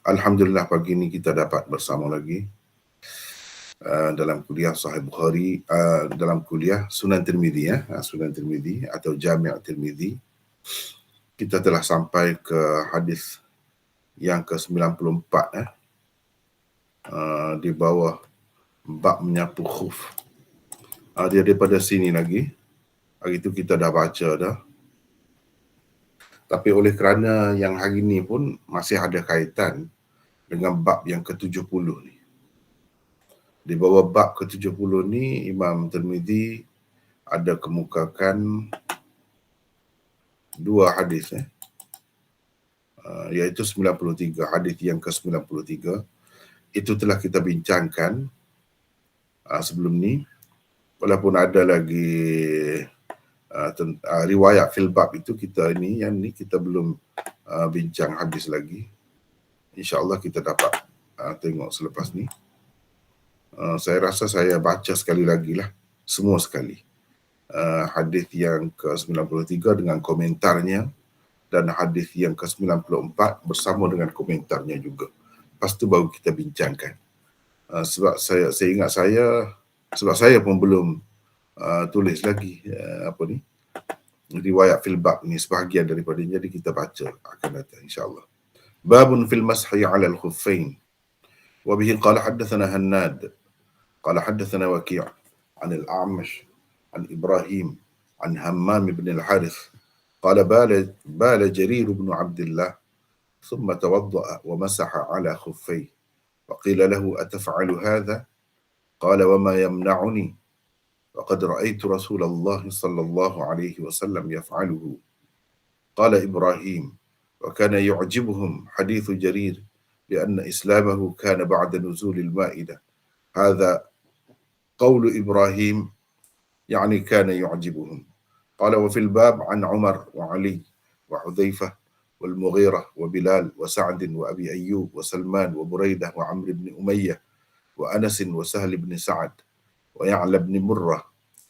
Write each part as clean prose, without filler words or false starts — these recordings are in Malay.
Alhamdulillah pagi ini kita dapat bersama lagi dalam kuliah Sahih Bukhari, dalam kuliah Sunan Tirmizi ya, Sunan Tirmizi atau Jami' Tirmizi. Kita telah sampai ke hadis yang ke-94 di bawah bab menyapu khuf. Dia daripada sini lagi. Hari itu kita dah baca dah. Tapi oleh kerana yang hari ini pun masih ada kaitan dengan bab yang ke-70 ni. Di bawah bab ke-70 ni, Imam Tirmizi ada kemukakan dua hadis iaitu 93, hadis yang ke-93. Itu telah kita bincangkan sebelum ni, walaupun ada lagi riwayat fil bab itu, yang ni kita belum bincang hadis lagi. InsyaAllah kita dapat tengok selepas ni. Saya rasa saya baca sekali lagi lah, semua sekali. Hadis yang ke-93 dengan komentarnya dan hadis yang ke-94 bersama dengan komentarnya juga. Lepas tu baru kita bincangkan. Sebab saya pun belum tulis lagi riwayat fil bab ni, sebahagian daripadanya, jadi kita baca akan datang insya-Allah. Babun fil mashi 'ala al-khuffain. Wa bihi qala haddatsana Hannad qala haddatsana Waki' 'an al-A'mash 'an Ibrahim 'an Hammam bin al-Harith qala bala Jarir bin Abdullah thumma tawadda'a wa masaha 'ala khuffayhi وقيل له أتفعل هذا قال وما يمنعني وقد رأيت رسول الله صلى الله عليه وسلم يفعله قال إبراهيم وكان يعجبهم حديث جرير لأن إسلامه كان بعد نزول المائدة هذا قول إبراهيم يعني كان يعجبهم قال وفي الباب عن عمر وعلي وحذيفة والمغيرة وبلال وسعد وأبي أيوب وسلمان وبريدة وعمر بن أمية وأنس وسهل بن سعد ويعلى بن مرة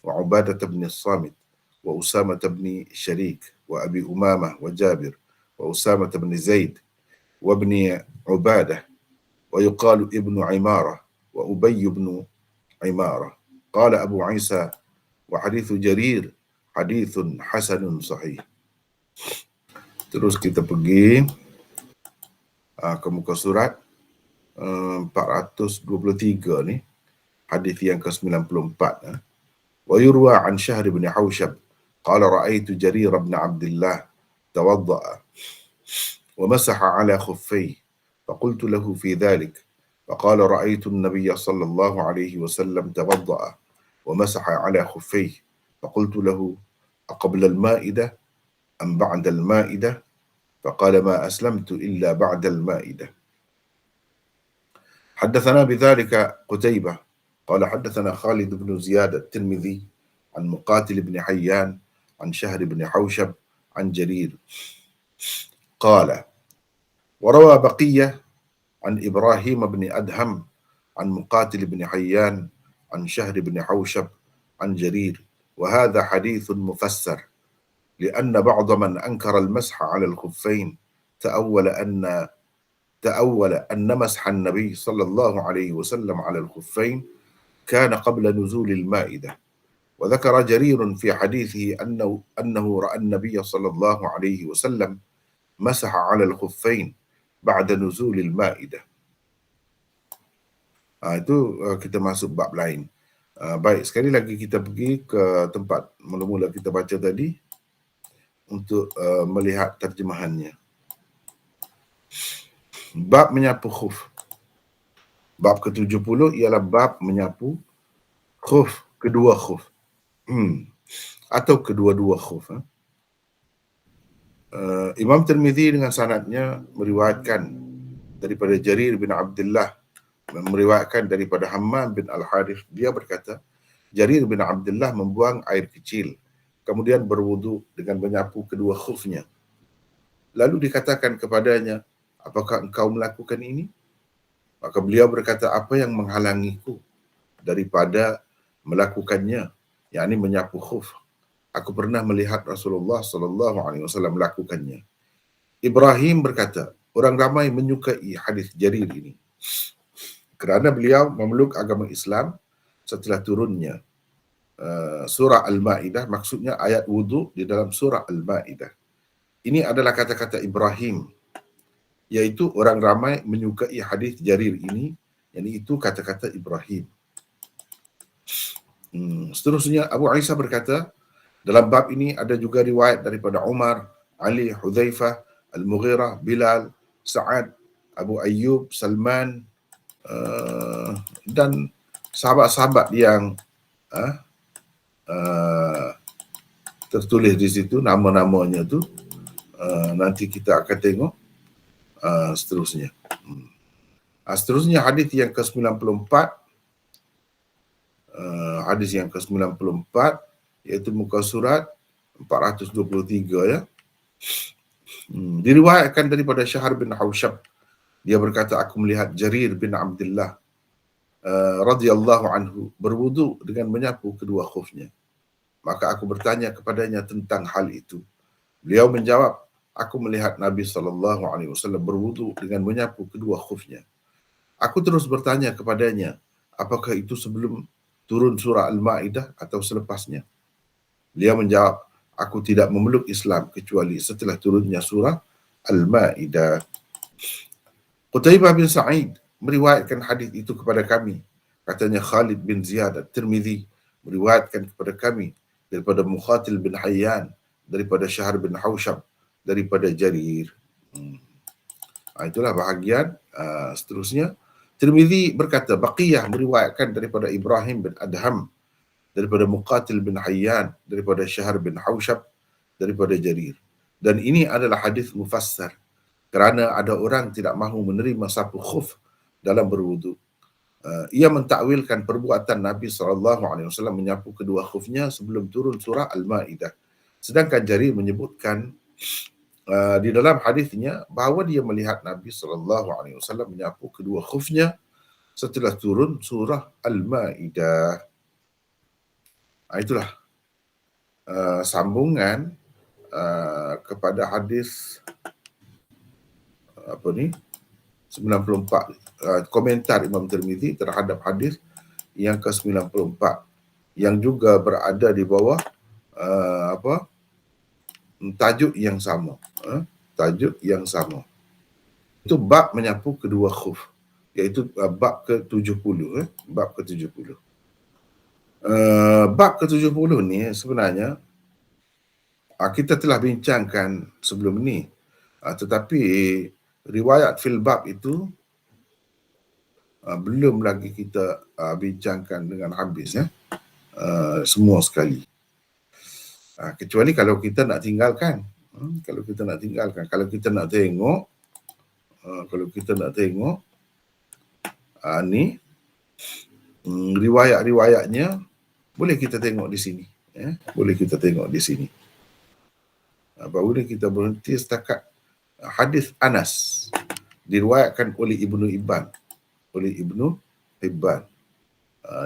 وعبادة بن الصامت وأسامة بن شريك وأبي أمامة وجابر وأسامة بن زيد وابن عبادة ويقال ابن عمارة وأبي بن عمارة قال أبو عيسى وحديث جرير حديث حسن صحيح. Terus kita pergi ke muka surat 423 ni, hadis yang ke-94. Wa yurwa an Syahr bin Haushab qala ra'aitu Jarir bin Abdullah tawadda'a wa masaha 'ala khuffayhi faqultu lahu fi dhalik faqala ra'aitu an-nabiy sallallahu alaihi wasallam tawadda'a wa masaha 'ala khuffayhi faqultu lahu aqbala al-ma'idah أم بعد المائدة فقال ما أسلمت إلا بعد المائدة. حدثنا بذلك قتيبة قال حدثنا خالد بن زياد الترمذي عن مقاتل بن حيان عن شهر بن حوشب عن جرير قال وروى بقية عن إبراهيم بن أدهم عن مقاتل بن حيان عن شهر بن حوشب عن جرير وهذا حديث مفسر لأن بعض من أنكر المسح على الخفين تأول أن مسح النبي صلى الله عليه وسلم على الخفين كان قبل نزول المائدة وذكر جرير في حديثه أنه رأى النبي صلى الله عليه وسلم مسح على الخفين بعد نزول المائدة. Itu kita masuk bab lain. Baik, sekali lagi kita pergi ke tempat mula-mula kita baca tadi untuk melihat terjemahannya. Bab menyapu khuf. Bab ke-70 ialah bab menyapu khuf, kedua khuf. Atau kedua-dua khuf. Imam Tirmizi dengan sanadnya meriwayatkan daripada Jarir bin Abdullah, meriwayatkan daripada Hammam bin Al-Harith. Dia berkata, Jarir bin Abdullah membuang air kecil, kemudian berwudu dengan menyapu kedua khufnya. Lalu dikatakan kepadanya, apakah engkau melakukan ini? Maka beliau berkata, apa yang menghalangiku daripada melakukannya, yakni menyapu khuf? Aku pernah melihat Rasulullah sallallahu alaihi wasallam melakukannya. Ibrahim berkata, orang ramai menyukai hadis Jarir ini kerana beliau memeluk agama Islam setelah turunnya surah Al-Ma'idah, maksudnya ayat wudu di dalam surah Al-Ma'idah. Ini adalah kata-kata Ibrahim, iaitu orang ramai menyukai hadis Jarir ini, iaitu kata-kata Ibrahim. Seterusnya Abu Isa berkata, dalam bab ini ada juga riwayat daripada Umar, Ali, Hudzaifah, Al-Mughirah, Bilal, Sa'ad, Abu Ayyub, Salman, dan sahabat-sahabat yang tertulis di situ nama-namanya tu. Nanti kita akan tengok seterusnya. Seterusnya hadis yang ke-94, hadis yang ke-94 iaitu muka surat 423 ya. Diriwayatkan daripada Syahr bin Haushab, dia berkata, aku melihat Jarir bin Abdullah radhiyallahu anhu berwudu dengan menyapu kedua khufnya. Maka aku bertanya kepadanya tentang hal itu. Beliau menjawab, aku melihat Nabi SAW berwudu dengan menyapu kedua khufnya. Aku terus bertanya kepadanya, apakah itu sebelum turun surah Al-Ma'idah atau selepasnya? Beliau menjawab, aku tidak memeluk Islam kecuali setelah turunnya surah Al-Ma'idah. Qutaibah bin Sa'id meriwayatkan hadis itu kepada kami. Katanya Khalid bin Ziyad At-Tirmidzi meriwayatkan kepada kami daripada Mukhatil bin Hayyan, daripada Syahr bin Haushab, daripada Jarir. Itulah bahagian seterusnya. Tirmidzi berkata, Baqiyah meriwayatkan daripada Ibrahim bin Adham, daripada Muqatil bin Hayyan, daripada Syahr bin Haushab, daripada Jarir. Dan ini adalah hadis mufassar, kerana ada orang tidak mahu menerima sapu khuf dalam berwudu. Ia mentakwilkan perbuatan Nabi SAW menyapu kedua khufnya sebelum turun surah Al-Ma'idah. Sedangkan Jarir menyebutkan di dalam hadisnya bahawa dia melihat Nabi SAW menyapu kedua khufnya setelah turun surah Al-Ma'idah. Itulah sambungan kepada hadis 94, komentar Imam Tirmidzi terhadap hadis yang ke-94 yang juga berada di bawah tajuk yang sama. Tajuk yang sama. Itu bab menyapu kedua khuf, iaitu bab ke-70. Bab ke-70. Bab ke-70 ni sebenarnya kita telah bincangkan sebelum ni, tetapi riwayat fil bab itu belum lagi kita bincangkan dengan habis ya, semua sekali. Kecuali kalau kita nak tinggalkan, kalau kita nak tengok, ni riwayat-riwayatnya boleh kita tengok di sini, ya. Boleh kita tengok di sini. Baru ni kita berhenti setakat hadis Anas diriwayatkan oleh Ibnu Hibban.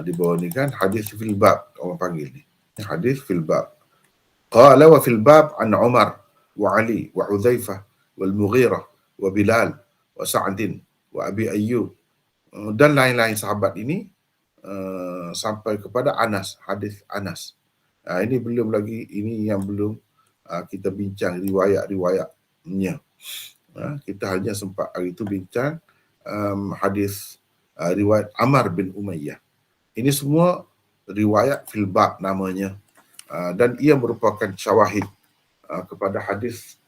Di bawah ni kan hadis fil bab, orang panggil ni. Hadis fil bab. Qala wa fil bab an Umar wa Ali wa Hudzaifah wal Mughirah wa Bilal wa Sa'din wa Abi Ayyub dan lain-lain sahabat ini sampai kepada Anas, hadis Anas. Ini belum lagi, ini yang belum kita bincang riwayat-riwayatnya. Kita hanya sempat hari itu bincang hadis riwayat Ammar bin Umayyah. Ini semua riwayat fil bab namanya, dan ia merupakan syawahid kepada hadis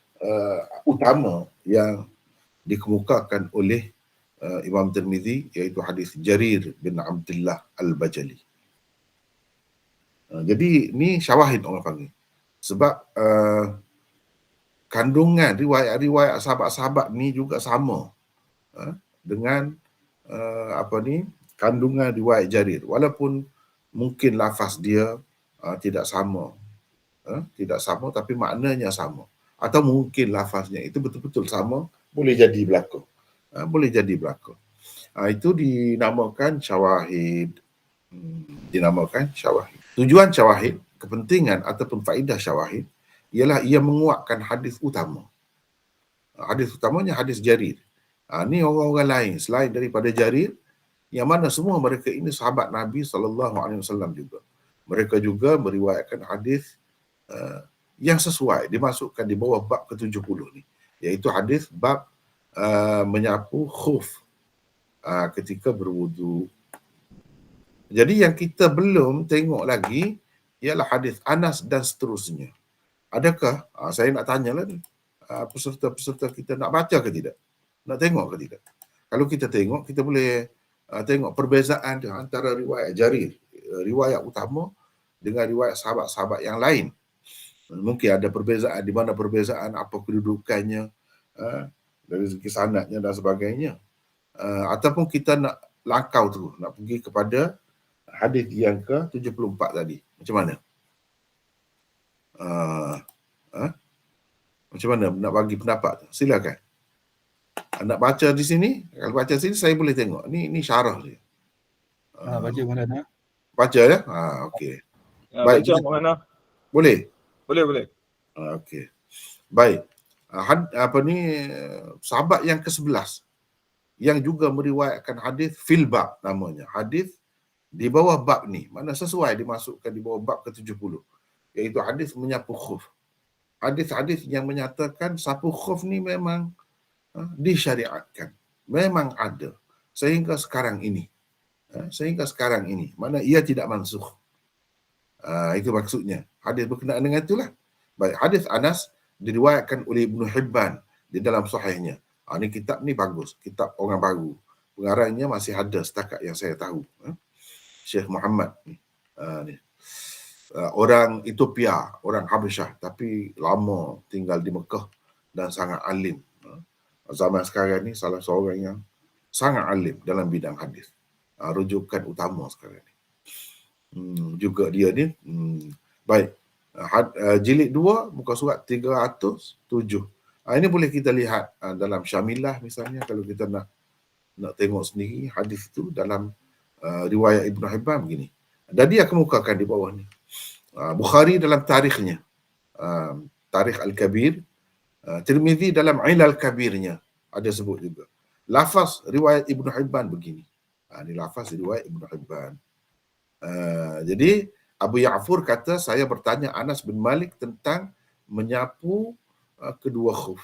utama yang dikemukakan oleh Imam Tirmidzi, iaitu hadis Jarir bin Abdullah Al-Bajali. Jadi ni syawahid orang panggil. Sebab kandungan riwayat-riwayat sahabat-sahabat ni juga sama dengan kandungan riwayat Jarir, walaupun mungkin lafaz dia tidak sama, tapi maknanya sama, atau mungkin lafaznya itu betul-betul sama, boleh jadi berlaku. Itu dinamakan syawahid. Tujuan syawahid, kepentingan ataupun faedah syawahid ialah ia menguatkan hadis utama. Hadis utamanya hadis Jarir. Ni orang-orang lain selain daripada Jarir, yang mana semua mereka ini sahabat Nabi SAW juga. Mereka juga meriwayatkan hadis yang sesuai, dimasukkan di bawah bab ke-70 ni, iaitu hadis bab menyapu khuf ketika berwudu. Jadi yang kita belum tengok lagi ialah hadis Anas dan seterusnya. Adakah, saya nak tanyalah ni, peserta-peserta kita nak baca ke tidak? Nak tengok ke tidak? Kalau kita tengok, kita boleh tengok perbezaan antara riwayat Jarir, riwayat utama, dengan riwayat sahabat-sahabat yang lain. Mungkin ada perbezaan, di mana perbezaan, apa kedudukannya, dari segi sanadnya dan sebagainya. Ataupun kita nak langkau tu, nak pergi kepada hadis yang ke-74 tadi. Macam mana? Macam mana nak bagi pendapat tu? Silakan. Nak baca di sini? Kalau baca sini saya boleh tengok. Ni syarah dia. Baca mana? Baca ya? Okey. Baik. Baca mana? Boleh? Boleh. Okey. Baik. Sahabat yang ke-11 yang juga meriwayatkan hadis fil bab namanya. Hadis di bawah bab ni. Mana sesuai dimasukkan di bawah bab ke-70. Iaitu hadis menyapu khuf. Hadis-hadis yang menyatakan sapu khuf ni memang disyariatkan. Memang ada. Sehingga sekarang ini. Mana ia tidak mansukh. Itu maksudnya. Hadis berkenaan dengan itulah. Baik, hadis Anas diriwayatkan oleh Ibnu Hibban di dalam sahihnya. Ni kitab ni bagus. Kitab orang baru. Pengarangnya masih ada setakat yang saya tahu. Syekh Muhammad ni. Orang Ethiopia, orang Habasyah, tapi lama tinggal di Mekah dan sangat alim. Zaman sekarang ni salah seorang yang sangat alim dalam bidang hadis. Rujukan utama sekarang ni. Juga dia ni. Baik. Jilid 2, muka surat 307. Ini boleh kita lihat dalam Syamilah misalnya, kalau kita nak tengok sendiri hadis itu dalam riwayat Ibnu Hibban begini. Dan dia kemukakan di bawah ni. Bukhari dalam tarikhnya, Tarikh Al-Kabir, Tirmizi dalam Ilal Kabirnya ada sebut juga. Lafaz riwayat Ibnu Hibban begini. Ini lafaz riwayat Ibnu Hibban. Jadi Abu Ya'fur kata, saya bertanya Anas bin Malik tentang menyapu kedua khuf.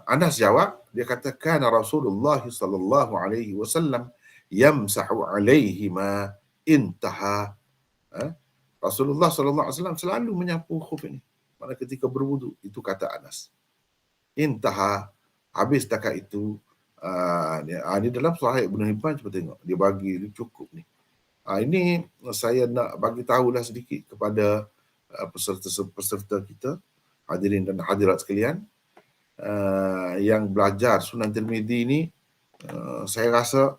Anas jawab, dia kata, kana Rasulullah sallallahu alaihi wasallam yamsahu alaihi ma intaha. Rasulullah sallallahu alaihi wasallam selalu menyapu khuf ini. Mana ketika berwudu, itu kata Anas. Intaha, habis setakat itu. Ini dalam Sahih Ibnu Hibban, cuba tengok. Dia bagi cukup ni. Ini saya nak bagi tahulah sedikit kepada peserta kita, hadirin dan hadirat sekalian, yang belajar Sunan Tirmizi ni. Saya rasa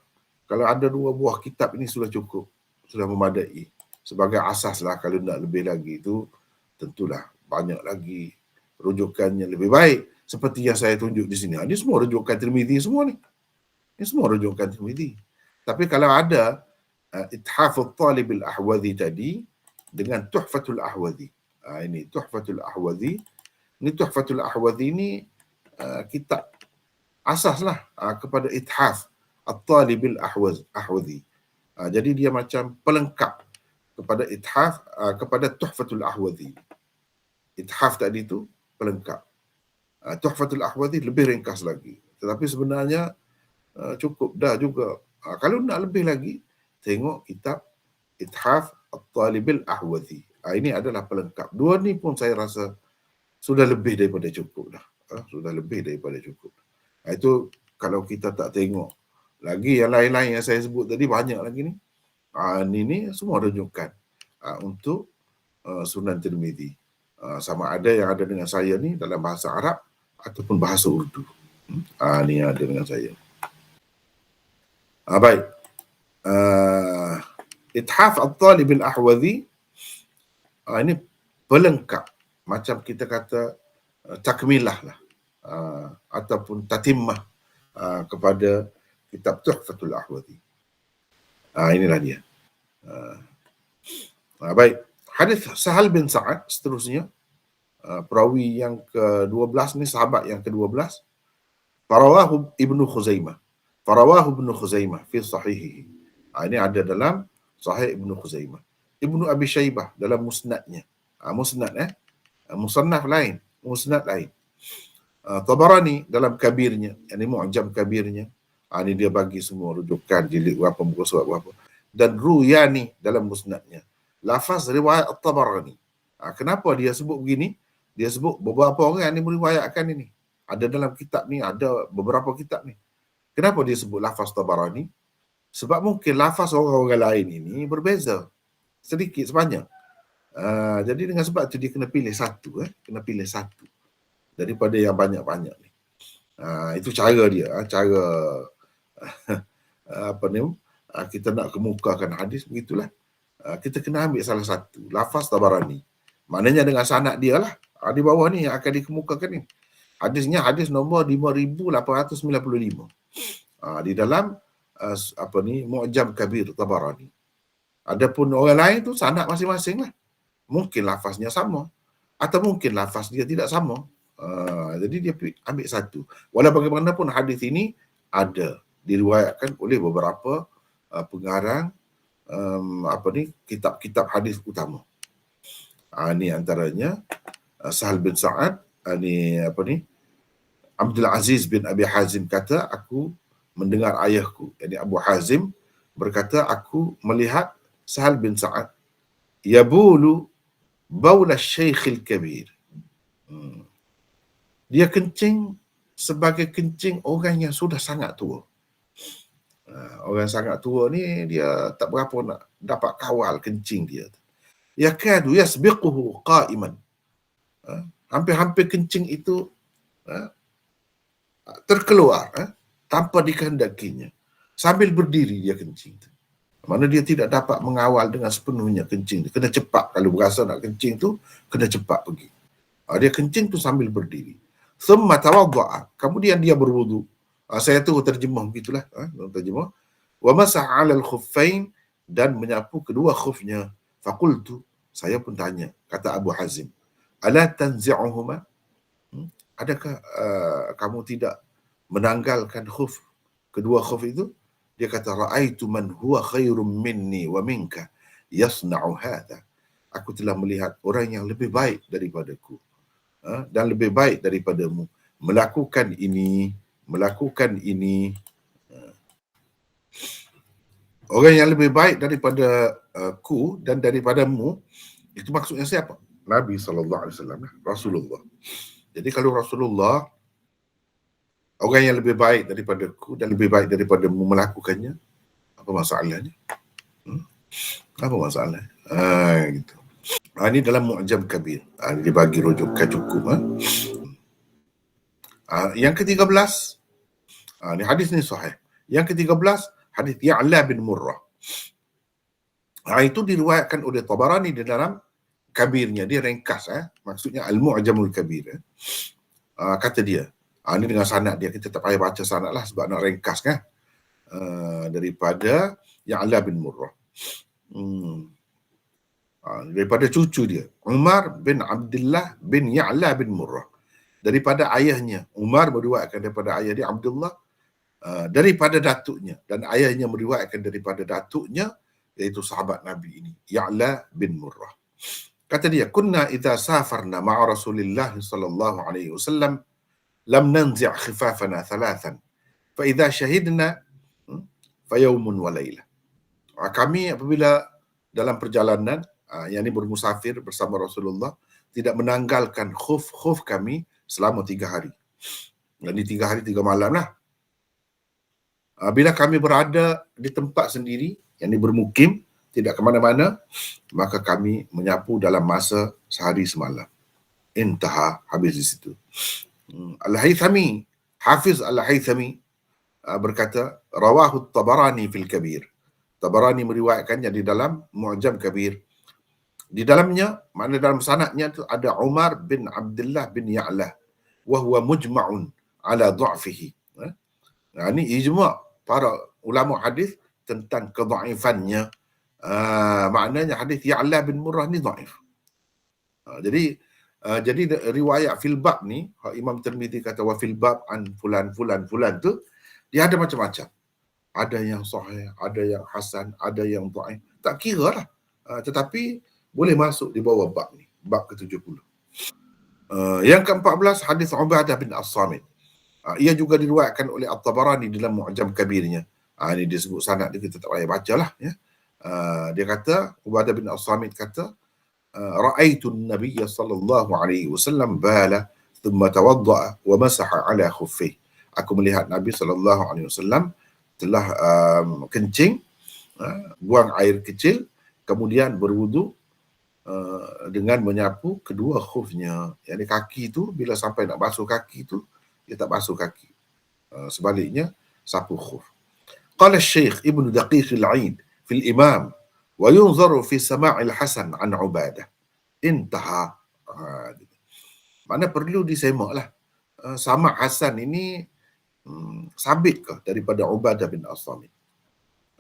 kalau ada 2 buah kitab ini sudah cukup, sudah memadai sebagai asas lah. Kalau nak lebih lagi itu tentulah banyak lagi rujukannya lebih baik, seperti yang saya tunjuk di sini. Ini semua rujukan Tirmizi semua ni. Ini semua rujukan Tirmizi. Tapi kalau ada Ithaful Talib Al-Ahwazi tadi dengan Tuhfatul Ahwazi. Ini Tuhfatul Ahwazi. Ini Tuhfatul Ahwazi ni kitab asaslah kepada Ithaf At-Talib Al-Ahwazi. Jadi dia macam pelengkap kepada Ithaf, kepada Tuhfatul Ahwazi. Ithaf tadi tu pelengkap. Tuhfatul Ahwazi lebih ringkas lagi. Tetapi sebenarnya cukup dah juga. Kalau nak lebih lagi, tengok kitab Ithaf At-Talibil Ahwazi. Ini adalah pelengkap. 2 ni pun saya rasa sudah lebih daripada cukup dah. Sudah lebih daripada cukup. Itu kalau kita tak tengok lagi yang lain-lain yang saya sebut tadi, banyak lagi ni. Ini semua rujukan untuk Sunan Tirmizi. Sama ada yang ada dengan saya ni dalam bahasa Arab ataupun bahasa Urdu. Ni ada dengan saya. Baik. Ithaf At-Talib Al-Ahwazi, ini pelengkap, macam kita kata takmilah lah, ataupun tatimmah kepada kitab Tuhfatul Ahwazi. Inilah dia. Baik. Hadis Sahal bin Sa'ad seterusnya. perawi yang ke-12 ni sahabat yang ke-12. Farawahu Ibnu Khuzaimah. Farawahu Ibnu Khuzaimah fi sahihihi. Ini ada dalam Sahih Ibnu Khuzaimah. Ibnu Abi Syaibah dalam musnadnya. Musnad musannaf lain, musnad lain. Tabarani dalam kabirnya, ini mu'jam kabirnya. Ini dia bagi semua rujukan jilid berapa, muka surat berapa. Dan Ruyani dalam musnadnya. Lafaz riwayat At-Tabarani. Kenapa dia sebut begini? Dia sebut beberapa orang yang meriwayatkan ini. Ada dalam kitab ni, ada beberapa kitab ni. Kenapa dia sebut lafaz Tabarani? Sebab mungkin lafaz orang-orang lain ini berbeza. Sedikit sebanyak. Jadi dengan sebab itu dia kena pilih satu. Kena pilih satu. Daripada yang banyak-banyak ni. Itu cara dia. Cara kita nak kemukakan hadis, begitulah. Kita kena ambil salah satu. Lafaz Tabarani. Maknanya dengan sanad dia lah. Di bawah ni yang akan dikemukakan ni. Hadisnya hadis nombor 5895. Di dalam Mu'jam Kabir Tabarani. Adapun orang lain tu sanad masing-masing lah. Mungkin lafaznya sama. Atau mungkin lafaz dia tidak sama. Jadi dia ambil satu. Walau bagaimanapun hadis ini ada diriwayatkan oleh beberapa pengarang kitab-kitab hadis utama. Ini antaranya Sahal bin Sa'ad, Abdul Aziz bin Abi Hazim kata, aku mendengar ayahku, yakni Abu Hazim berkata, aku melihat Sahal bin Sa'ad yabulu baula Syekhil Kabir. Dia kencing sebagai kencing orang yang sudah sangat tua. Orang sangat tua ni dia tak berapa nak dapat kawal kencing dia. Yakadu yasbiquhu qa'iman. Hampir-hampir kencing itu terkeluar tanpa dikehendakinya. Sambil berdiri dia kencing. Mana dia tidak dapat mengawal dengan sepenuhnya kencing. Dia kena cepat. Kalau berasa nak kencing tu, kena cepat pergi. Dia kencing tu sambil berdiri. Thumma tawadda'a. Kemudian dia berwudu. Saya tu terjemah begitulah. Terjemah. Wa masaha 'alal khuffain, dan menyapu kedua khufnya. Faqultu, saya pun tanya, kata Abu Hazim, ala tanzi'uhuma? Adakah kamu tidak menanggalkan khuf, kedua khuf itu? Dia kata, ra'aitu man huwa khairum minni wa minka yasna'u hadha. Aku telah melihat orang yang lebih baik daripadaku dan lebih baik daripadamu melakukan ini. Orang yang lebih baik daripada ku dan daripadamu, itu maksudnya siapa? Nabi SAW, Rasulullah. Jadi kalau Rasulullah, orang yang lebih baik daripadaku dan lebih baik daripadamu melakukannya, apa masalahnya? Apa masalah? Gitu. Ini dalam Mu'jam Kabir. Ini dibagi rujukan cukup. Yang ke-13, ini hadis ni sahih. Yang ke-13, hadis Ya'la bin Murrah. Itu diriwayatkan oleh Tabarani di dalam kabirnya. Dia ringkas. Maksudnya Al-Mu'jamul Kabir. Kata dia, ini dengan sanad dia, kita tak payah baca sanad lah sebab nak ringkas kan. Daripada Ya'la bin Murrah. Daripada cucu dia, Umar bin Abdullah bin Ya'la bin Murrah. Daripada ayahnya, Umar meriwayatkan daripada ayah dia Abdullah, daripada datuknya, dan ayahnya meriwayatkan daripada datuknya, iaitu sahabat Nabi ini, Ya'la bin Murrah. Kata dia, kunna idza safarna ma'a Rasulillah sallallahu alaihi wasallam lam nanzi' khifafana thalathan fa idza shahidna fa yawmun wa lailah. Kami apabila dalam perjalanan yang ini bermusafir bersama Rasulullah, tidak menanggalkan khuf kami selama 3 hari. Jadi 3 hari 3 malam lah. Bila kami berada di tempat sendiri, yang ini bermukim, tidak ke mana-mana, maka kami menyapu dalam masa sehari semalam. Intaha, habis di situ. Al-Haythami, Hafiz Al-Haythami berkata, rawahu Tabarani fil Kabir. Tabarani meriwayatkannya di dalam Mu'jam Kabir. Di dalamnya, makna dalam sanadnya itu ada Umar bin Abdullah bin Ya'la, wa huwa mujma'un ala dha'fihi. Ini ijma' para ulama hadis tentang kedhaifannya. Maknanya hadis Ya'la bin Murrah ni dhaif. Jadi Jadi riwayat fil bab ni, Imam Tirmizi kata wa fil bab an fulan fulan fulan tu, dia ada macam-macam. Ada yang sahih, ada yang hasan, ada yang dhaif. Tak kira lah. Tetapi boleh masuk di bawah bab ni, bab ke-70. Yang ke-14, hadis Ubadah bin As-Samit. Ia juga diriwayatkan oleh At-Tabarani dalam Mu'jam Kabirnya. Ini dia sebut sanad dia, kita tak payah bacalah ya. Dia kata, Ubadah bin As-Samit kata, ra'aitu an-nabiy sallallahu alaihi wasallam bala thumma tawadda'a wa masaha ala khuffih. Aku melihat Nabi sallallahu alaihi wasallam telah kencing, buang air kecil, kemudian berwudu dengan menyapu kedua khufnya. Yang kaki tu bila sampai nak basuh kaki tu dia tak basuh kaki. Sebaliknya sapu khuf. Qala Syekh Ibn Daqiq al-Aid fi al-Imam wa yunzaru fi sama' al-Hasan an Ubadah. Intaha. Mana perlu disemaklah. Sama' Hasan ini sabit ke daripada Ubadah bin As-Samit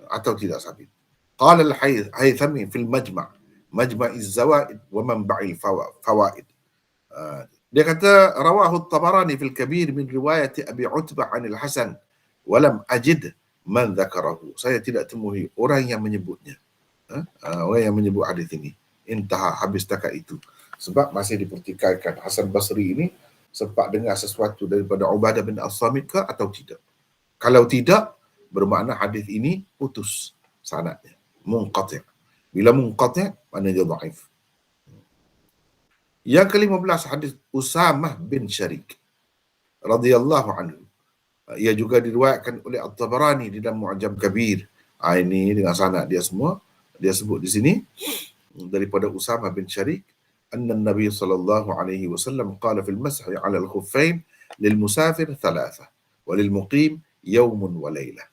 atau tidak sabit? Qala al-Haythami fi al-Majma' Majma'iz Zawaid wa Manba'il Fawaid. Dia kata rawahu at-Tabarani fil Kabir min riwayat Abi Utbah 'an al-Hasan wa lam ajid man dzakarahu. Saya tidak temui orang yang menyebutnya. Orang yang menyebut hadis ini. Intaha, habis setakat itu. Sebab masih dipertikaikan Hasan Basri ini sempat dengar sesuatu daripada Ubadah bin As-Samit ke atau tidak. Kalau tidak, bermakna hadis ini putus sanadnya, munqati'. Bila munqati', maknanya dhaif. Yang ke-15, hadis Usamah bin Syarik radhiyallahu anhu. Ia juga diriwayatkan oleh At-Tabarani di dalam Mu'jam Kabir. Ini dengan sanad dia semua. Dia sebut di sini daripada Usamah bin Syarik, anna Nabi sallallahu alaihi wasallam qala fil mashi 'ala al-khuffain lil musafir thalatha wa lil muqim yawmun wa laylah.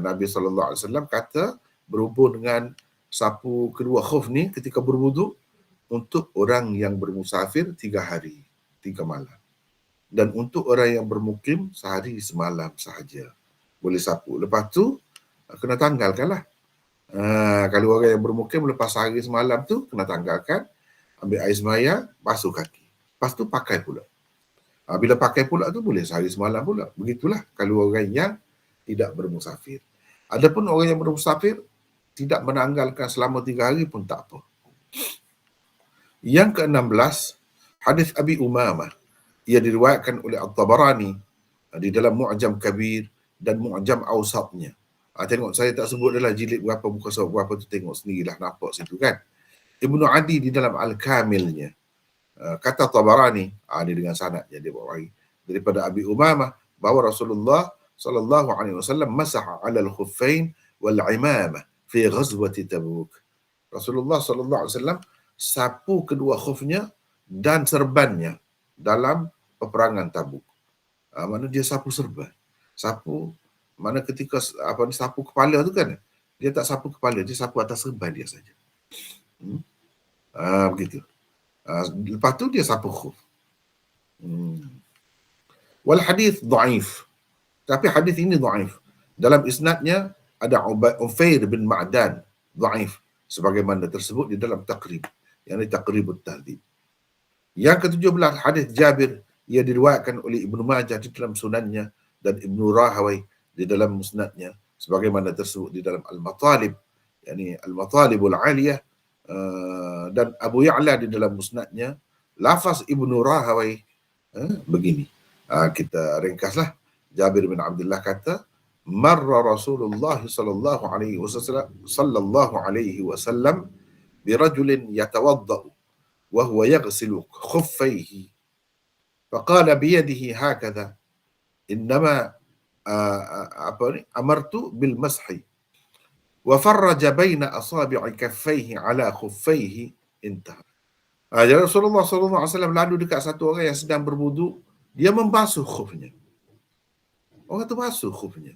Nabi sallallahu alaihi wasallam kata berhubung dengan sapu kedua khuf ni ketika berwuduk untuk orang yang bermusafir 3 hari 3 malam, dan untuk orang yang bermukim sehari semalam sahaja boleh sapu. Lepas tu kena tanggalkanlah. Kalau orang yang bermukim lepas sehari semalam tu kena tanggalkan, ambil air semaya, basuh kaki. Lepas tu pakai pula. Bila pakai pula tu boleh sehari semalam pula. Begitulah kalau orang yang tidak bermusafir. Adapun orang yang bermusafir tidak menanggalkan selama 3 hari pun tak apa. Yang ke-16, hadis Abi Umamah. Ia diriwayatkan oleh At-Tabarani di dalam Mu'jam Kabir dan Mu'jam Awsatnya. Tengok, saya tak sebut adalah jilid berapa, muka surat berapa tu, tengok sendirilah, nampak situ kan. Ibnu Adi di dalam Al-Kamilnya. Kata Tabarani, ini dengan sanadnya dia bawa lagi, daripada Abi Umamah, bahawa Rasulullah sallallahu alaihi wasallam masaha 'ala al-khuffain wal 'imamah fi ghazwati Tabuk. Rasulullah sallallahu alaihi wasallam sapu kedua khufnya dan serbannya dalam peperangan Tabuk. Mana dia sapu serban. Sapu, mana ketika sapu kepala tu kan, dia tak sapu kepala, dia sapu atas serban dia saja. Begitu. Lepas tu dia sapu khuf. Wal hadis dhaif. Tapi hadis ini dhaif. Dalam isnadnya ada Ufair bin Ma'dan, dhaif, sebagaimana tersebut di dalam Taqrib, yang ini Taqribut Tahdhib. Yang ke-17, hadis Jabir, ia diriwayatkan oleh Ibnu Majah di dalam sunannya dan Ibnu Rahawai di dalam musnadnya, sebagaimana tersebut di dalam Al-Matalib, yakni Al-Matalibul Aliyah, dan Abu Ya'la di dalam musnadnya. Lafaz Ibnu Rahawai begini. Kita ringkaslah. Jabir bin Abdullah kata, marra Rasulullah sallallahu alaihi wasallam bi rajulin yatawaddau wa huwa yaghsilu khuffayhi faqala bi yadihi hakadha innama amartu bil mashi wa farraja baina asabi'i kaffayhi ala khuffayhi, intaha. Jadi Rasulullah sallallahu alaihi wasallam lalu dekat satu orang yang sedang berwuduk, dia membasuh khufnya. Orang tu basuh khufnya.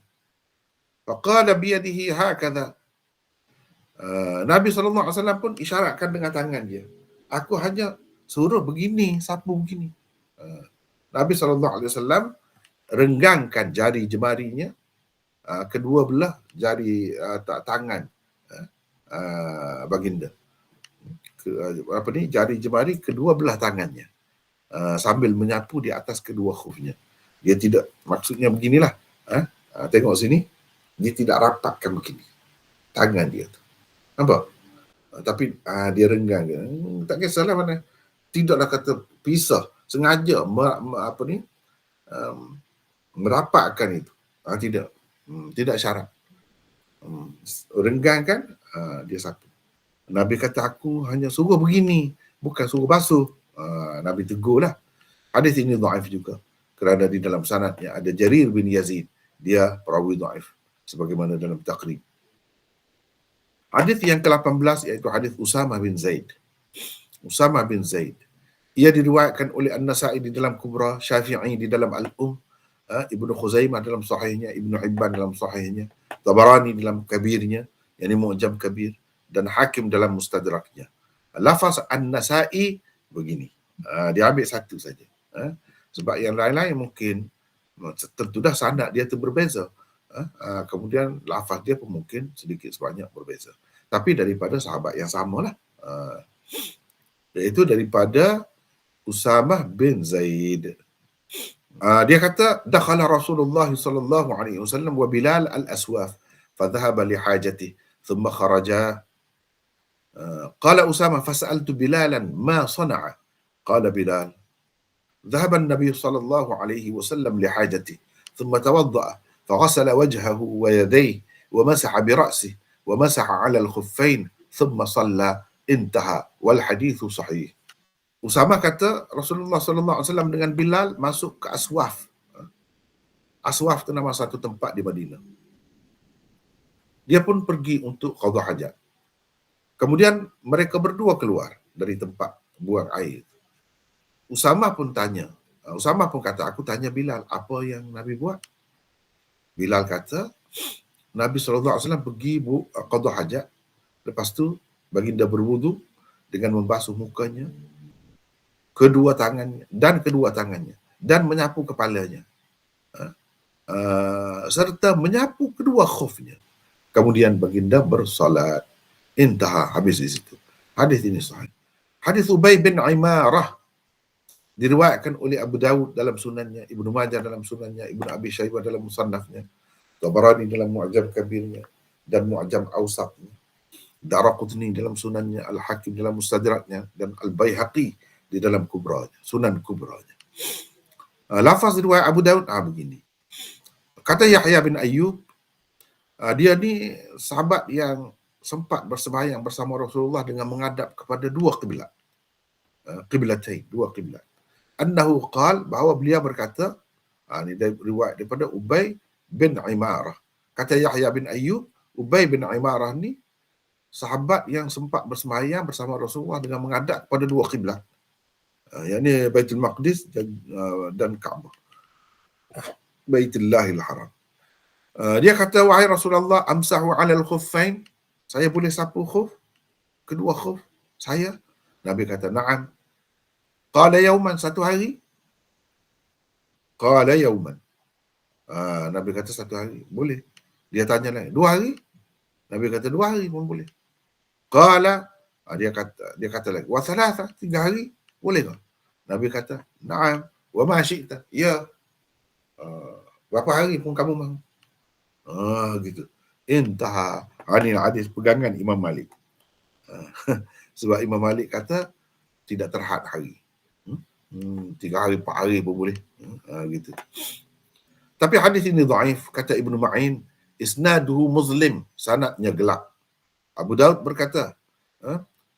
Faqala bi yadihi hakadha. Nabi sallallahu alaihi wasallam pun isyaratkan dengan tangan dia. Aku hanya suruh begini, sapu begini. Nabi sallallahu alaihi wasallam renggangkan jari jemarinya, kedua belah jari tangan baginda jari jemari kedua belah tangannya sambil menyapu di atas kedua khufnya. Dia tidak, maksudnya beginilah. Tengok sini, dia tidak rapatkan begini tangan dia tu. Nampak? Tapi dia renggang. Tak kisahlah mana. Tidaklah kata pisah, sengaja merapatkan itu. Tidak. Tidak syarat. Renggang kan, dia sapu. Nabi kata, aku hanya suruh begini, bukan suruh basuh. Nabi tegurlah. Hadis ini dhaif juga, kerana di dalam sanadnya ada Jarir bin Yazid. Dia perawi dhaif, sebagaimana dalam Taqrib. Hadis yang ke-18 iaitu hadis Usamah bin Zaid. Usamah bin Zaid. Ia diriwayatkan oleh An-Nasa'i di dalam Kubra, Syafi'i di dalam Ibnu Khuzaimah dalam sahihnya, Ibnu Hibban dalam sahihnya, Tabarani dalam kabirnya, yakni Mu'jam Kabir, dan Hakim dalam Mustadraknya. Lafaz An-Nasa'i begini. Dia ambil satu saja. Sebab yang lain-lain mungkin tentu dah sanad dia tu berbeza. Kemudian lafaz dia pun mungkin sedikit sebanyak berbeza. Tapi daripada sahabat yang samalah. Iaitu daripada Usamah bin Zaid. Dia kata, dakhala Rasulullah sallallahu alaihi wasallam wa Bilal al-aswaf fa dhahaba li hajatihi thumma kharaja. Qala Usamah fas'altu Bilalan ma sana'a. Qala Bilal ذهب النبي صلى الله عليه وسلم لحاجته ثم توضأ فغسل وجهه ويديه ومسح برأسه ومسح على الخفين ثم صلى انتهى والحديث صحيح. Usamah kata Rasulullah sallallahu alaihi wasallam dengan Bilal masuk ke Aswaf. Aswaf itu nama satu tempat di Madinah. Dia pun pergi untuk qada hajat. Kemudian mereka berdua keluar dari tempat buang air. Usamah pun tanya. Usamah pun kata, aku tanya Bilal, apa yang Nabi buat? Bilal kata, Nabi SAW pergi qada hajat. Lepas tu, baginda berwudu dengan membasuh mukanya, kedua tangannya, dan menyapu kepalanya. Serta menyapu kedua khufnya. Kemudian baginda bersalat. Intaha, habis di situ. Hadis ini sahih. Hadis Ubay bin Imarah diriwayatkan oleh Abu Dawud dalam sunannya, Ibnu Majah dalam sunannya, Ibnu Abi Syaibah dalam musannafnya, Tabarani dalam Mu'jam Kabirnya dan Mu'jam Awsatnya, Daraqutni dalam sunannya, Al-Hakim dalam Mustadraknya, dan Al-Baihaqi di dalam Kubranya, Sunan Kubranya. Lafaz riwayat Abu Dawud begini. Kata Yahya bin Ayyub, dia ni sahabat yang sempat bersembahyang bersama Rasulullah dengan menghadap kepada dua kiblat. Qiblatain, dua kiblat. Annahu qal, bahawa beliau berkata, ini riwayat daripada Ubay bin Imarah. Kata Yahya bin Ayyub, Ubay bin Imarah ni sahabat yang sempat bersembahyang bersama Rasulullah dengan menghadap kepada dua kiblat. Yakni Baitul Maqdis dan Kaabah. Baitullahil Haram. Dia kata, wahai Rasulullah, amsahu 'alal khuffain, saya boleh sapu khuf, kedua khuf saya? Nabi kata, na'am. Qala yauman, satu hari? Qala yauman. Nabi kata satu hari, boleh. Dia tanya lagi, 2 hari? Nabi kata 2 hari pun boleh. Qala, dia kata lagi, wa thalatha, 3 hari? Boleh tak? Nabi kata, na'am. Wa ma syi'ta, ya. Berapa hari pun kamu mahu. Gitu. Intaha. Ini hadis pegangan Imam Malik. Sebab Imam Malik kata tidak terhad hari. 3 hari, 4 hari pun boleh. Gitu. Tapi hadis ini dhaif, kata Ibnu Ma'in, isnaduhu muzlim, sanadnya gelap. Abu Daud berkata,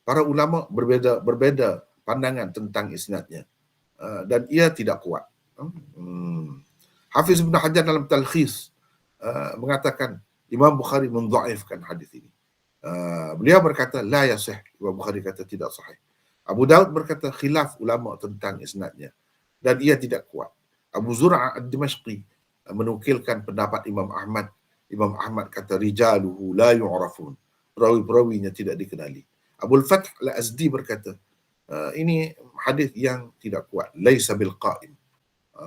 para ulama berbeza pandangan tentang isnadnya, dan ia tidak kuat. Hafiz Ibn Hajar dalam Talkhis mengatakan Imam Bukhari mendhaifkan hadis ini. Beliau berkata la yasih, Imam Bukhari kata tidak sahih. Abu Daud berkata khilaf ulama tentang isnadnya dan ia tidak kuat. Abu Zur'ah ad-Dimashqi menukilkan pendapat Imam Ahmad. Imam Ahmad kata rijaluhu la yu'rafun, perawi-perawinya tidak dikenali. Abul Fath al-Azdi berkata ini hadis yang tidak kuat, laisa bil qa'im,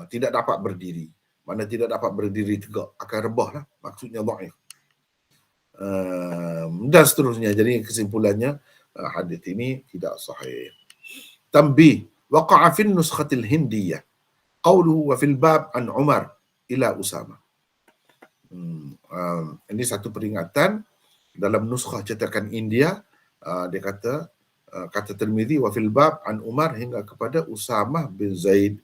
tidak dapat berdiri. Mana tidak dapat berdiri tegak, akan rebahlah, maksudnya dhaif. Dan seterusnya. Jadi kesimpulannya, hadis ini tidak sahih. Tanbih, waqa'a fi nuskhatil hindiyah qawluhu wa fil bab an Umar ila Usama. Ini satu peringatan dalam nuskhah cetakan India, dia kata kata Tirmizi wa fil bab an Umar hingga kepada Usamah bin Zaid,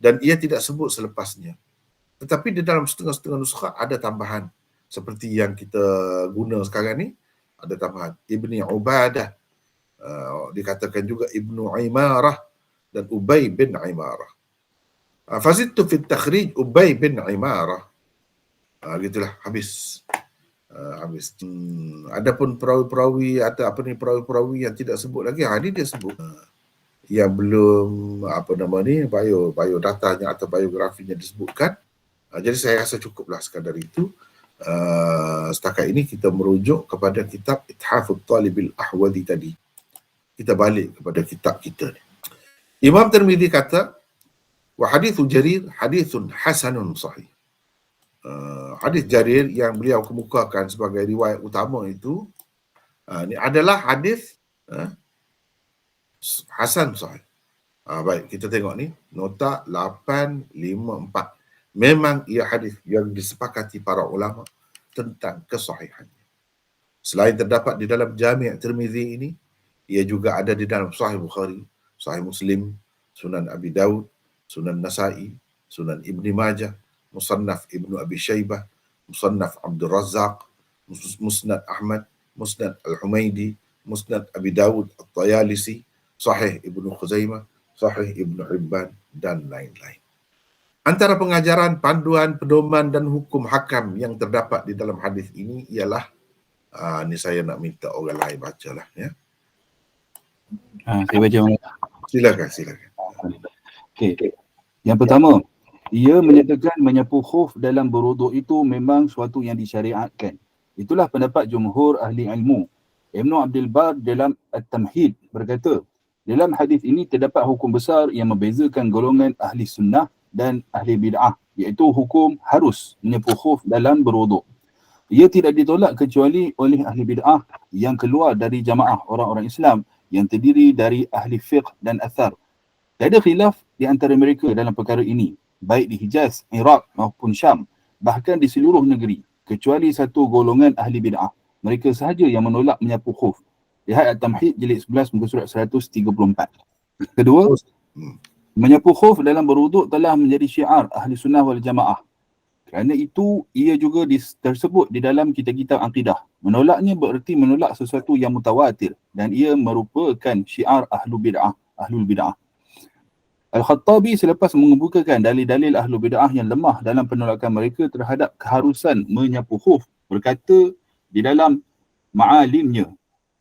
dan ia tidak sebut selepasnya. Tetapi di dalam setengah-setengah nuskhah ada tambahan seperti yang kita guna sekarang ni, ada tambahan Ibni Ubadah, dikatakan juga Ibnu Imarah dan Ubay bin Imarah. Fazidtu fi takhrij Ubay bin Imarah. Gitulah, habis. Adapun perawi-perawi atau perawi-perawi yang tidak sebut lagi, ini dia sebut. Yang belum biodatanya atau biografinya disebutkan. Jadi saya rasa cukuplah sekadar itu. Setakat ini kita merujuk kepada kitab Ithafut Talibil Ahwadi tadi. Kita balik kepada kitab kita ni. Imam Tirmizi kata, wa hadithu Jarir hadithun hasanun sahih. Hadis Jarir yang beliau kemukakan sebagai riwayat utama itu, ini adalah hadis hasan sahih. Baik, kita tengok ni, nota 854. Memang ia hadis yang disepakati para ulama tentang kesahihannya. Selain terdapat di dalam Jami' Tirmizi ini, ia juga ada di dalam Sahih Bukhari, Sahih Muslim, Sunan Abi Daud, Sunan Nasa'i, Sunan Ibni Majah, Musannaf Ibnu Abi Syaibah, Musannaf Abdul Razzaq, Musnad Ahmad, Musnad Al-Humaidi, Musnad Abi Daud At-Tayalisi, Sahih Ibnu Khuzaimah, Sahih Ibnu Hibban, dan lain-lain. Antara pengajaran, panduan, pedoman dan hukum hakam yang terdapat di dalam hadis ini ialah, ni saya nak minta orang lain bacalah ya. Saya baca mana? Silakan. Okey. Yang pertama, ia menyatakan menyapu khuf dalam berwuduk itu memang suatu yang disyariatkan. Itulah pendapat jumhur ahli ilmu. Ibn Abdul Bar dalam At-Tamhid berkata, dalam hadis ini terdapat hukum besar yang membezakan golongan ahli sunnah dan ahli bid'ah, iaitu hukum harus menyapu khuf dalam berwuduk. Ia tidak ditolak kecuali oleh ahli bid'ah yang keluar dari jamaah orang-orang Islam yang terdiri dari ahli fiqh dan athar. Tiada khilaf di antara mereka dalam perkara ini, baik di Hijaz, Iraq maupun Syam, bahkan di seluruh negeri, kecuali satu golongan ahli bid'ah. Mereka sahaja yang menolak menyapu khuf. Lihat At-Tamhid jilid 11 muka surat 134. Kedua, menyapu khuf dalam berwuduk telah menjadi syiar ahli sunnah wal jamaah. Kerana itu, ia juga tersebut di dalam kitab-kitab akidah. Menolaknya bererti menolak sesuatu yang mutawatir dan ia merupakan syiar ahlul bid'ah. Al-Khattabi selepas mengemukakan dalil-dalil ahlu bid'ah yang lemah dalam penolakan mereka terhadap keharusan menyapu khuf, berkata di dalam ma'alimnya,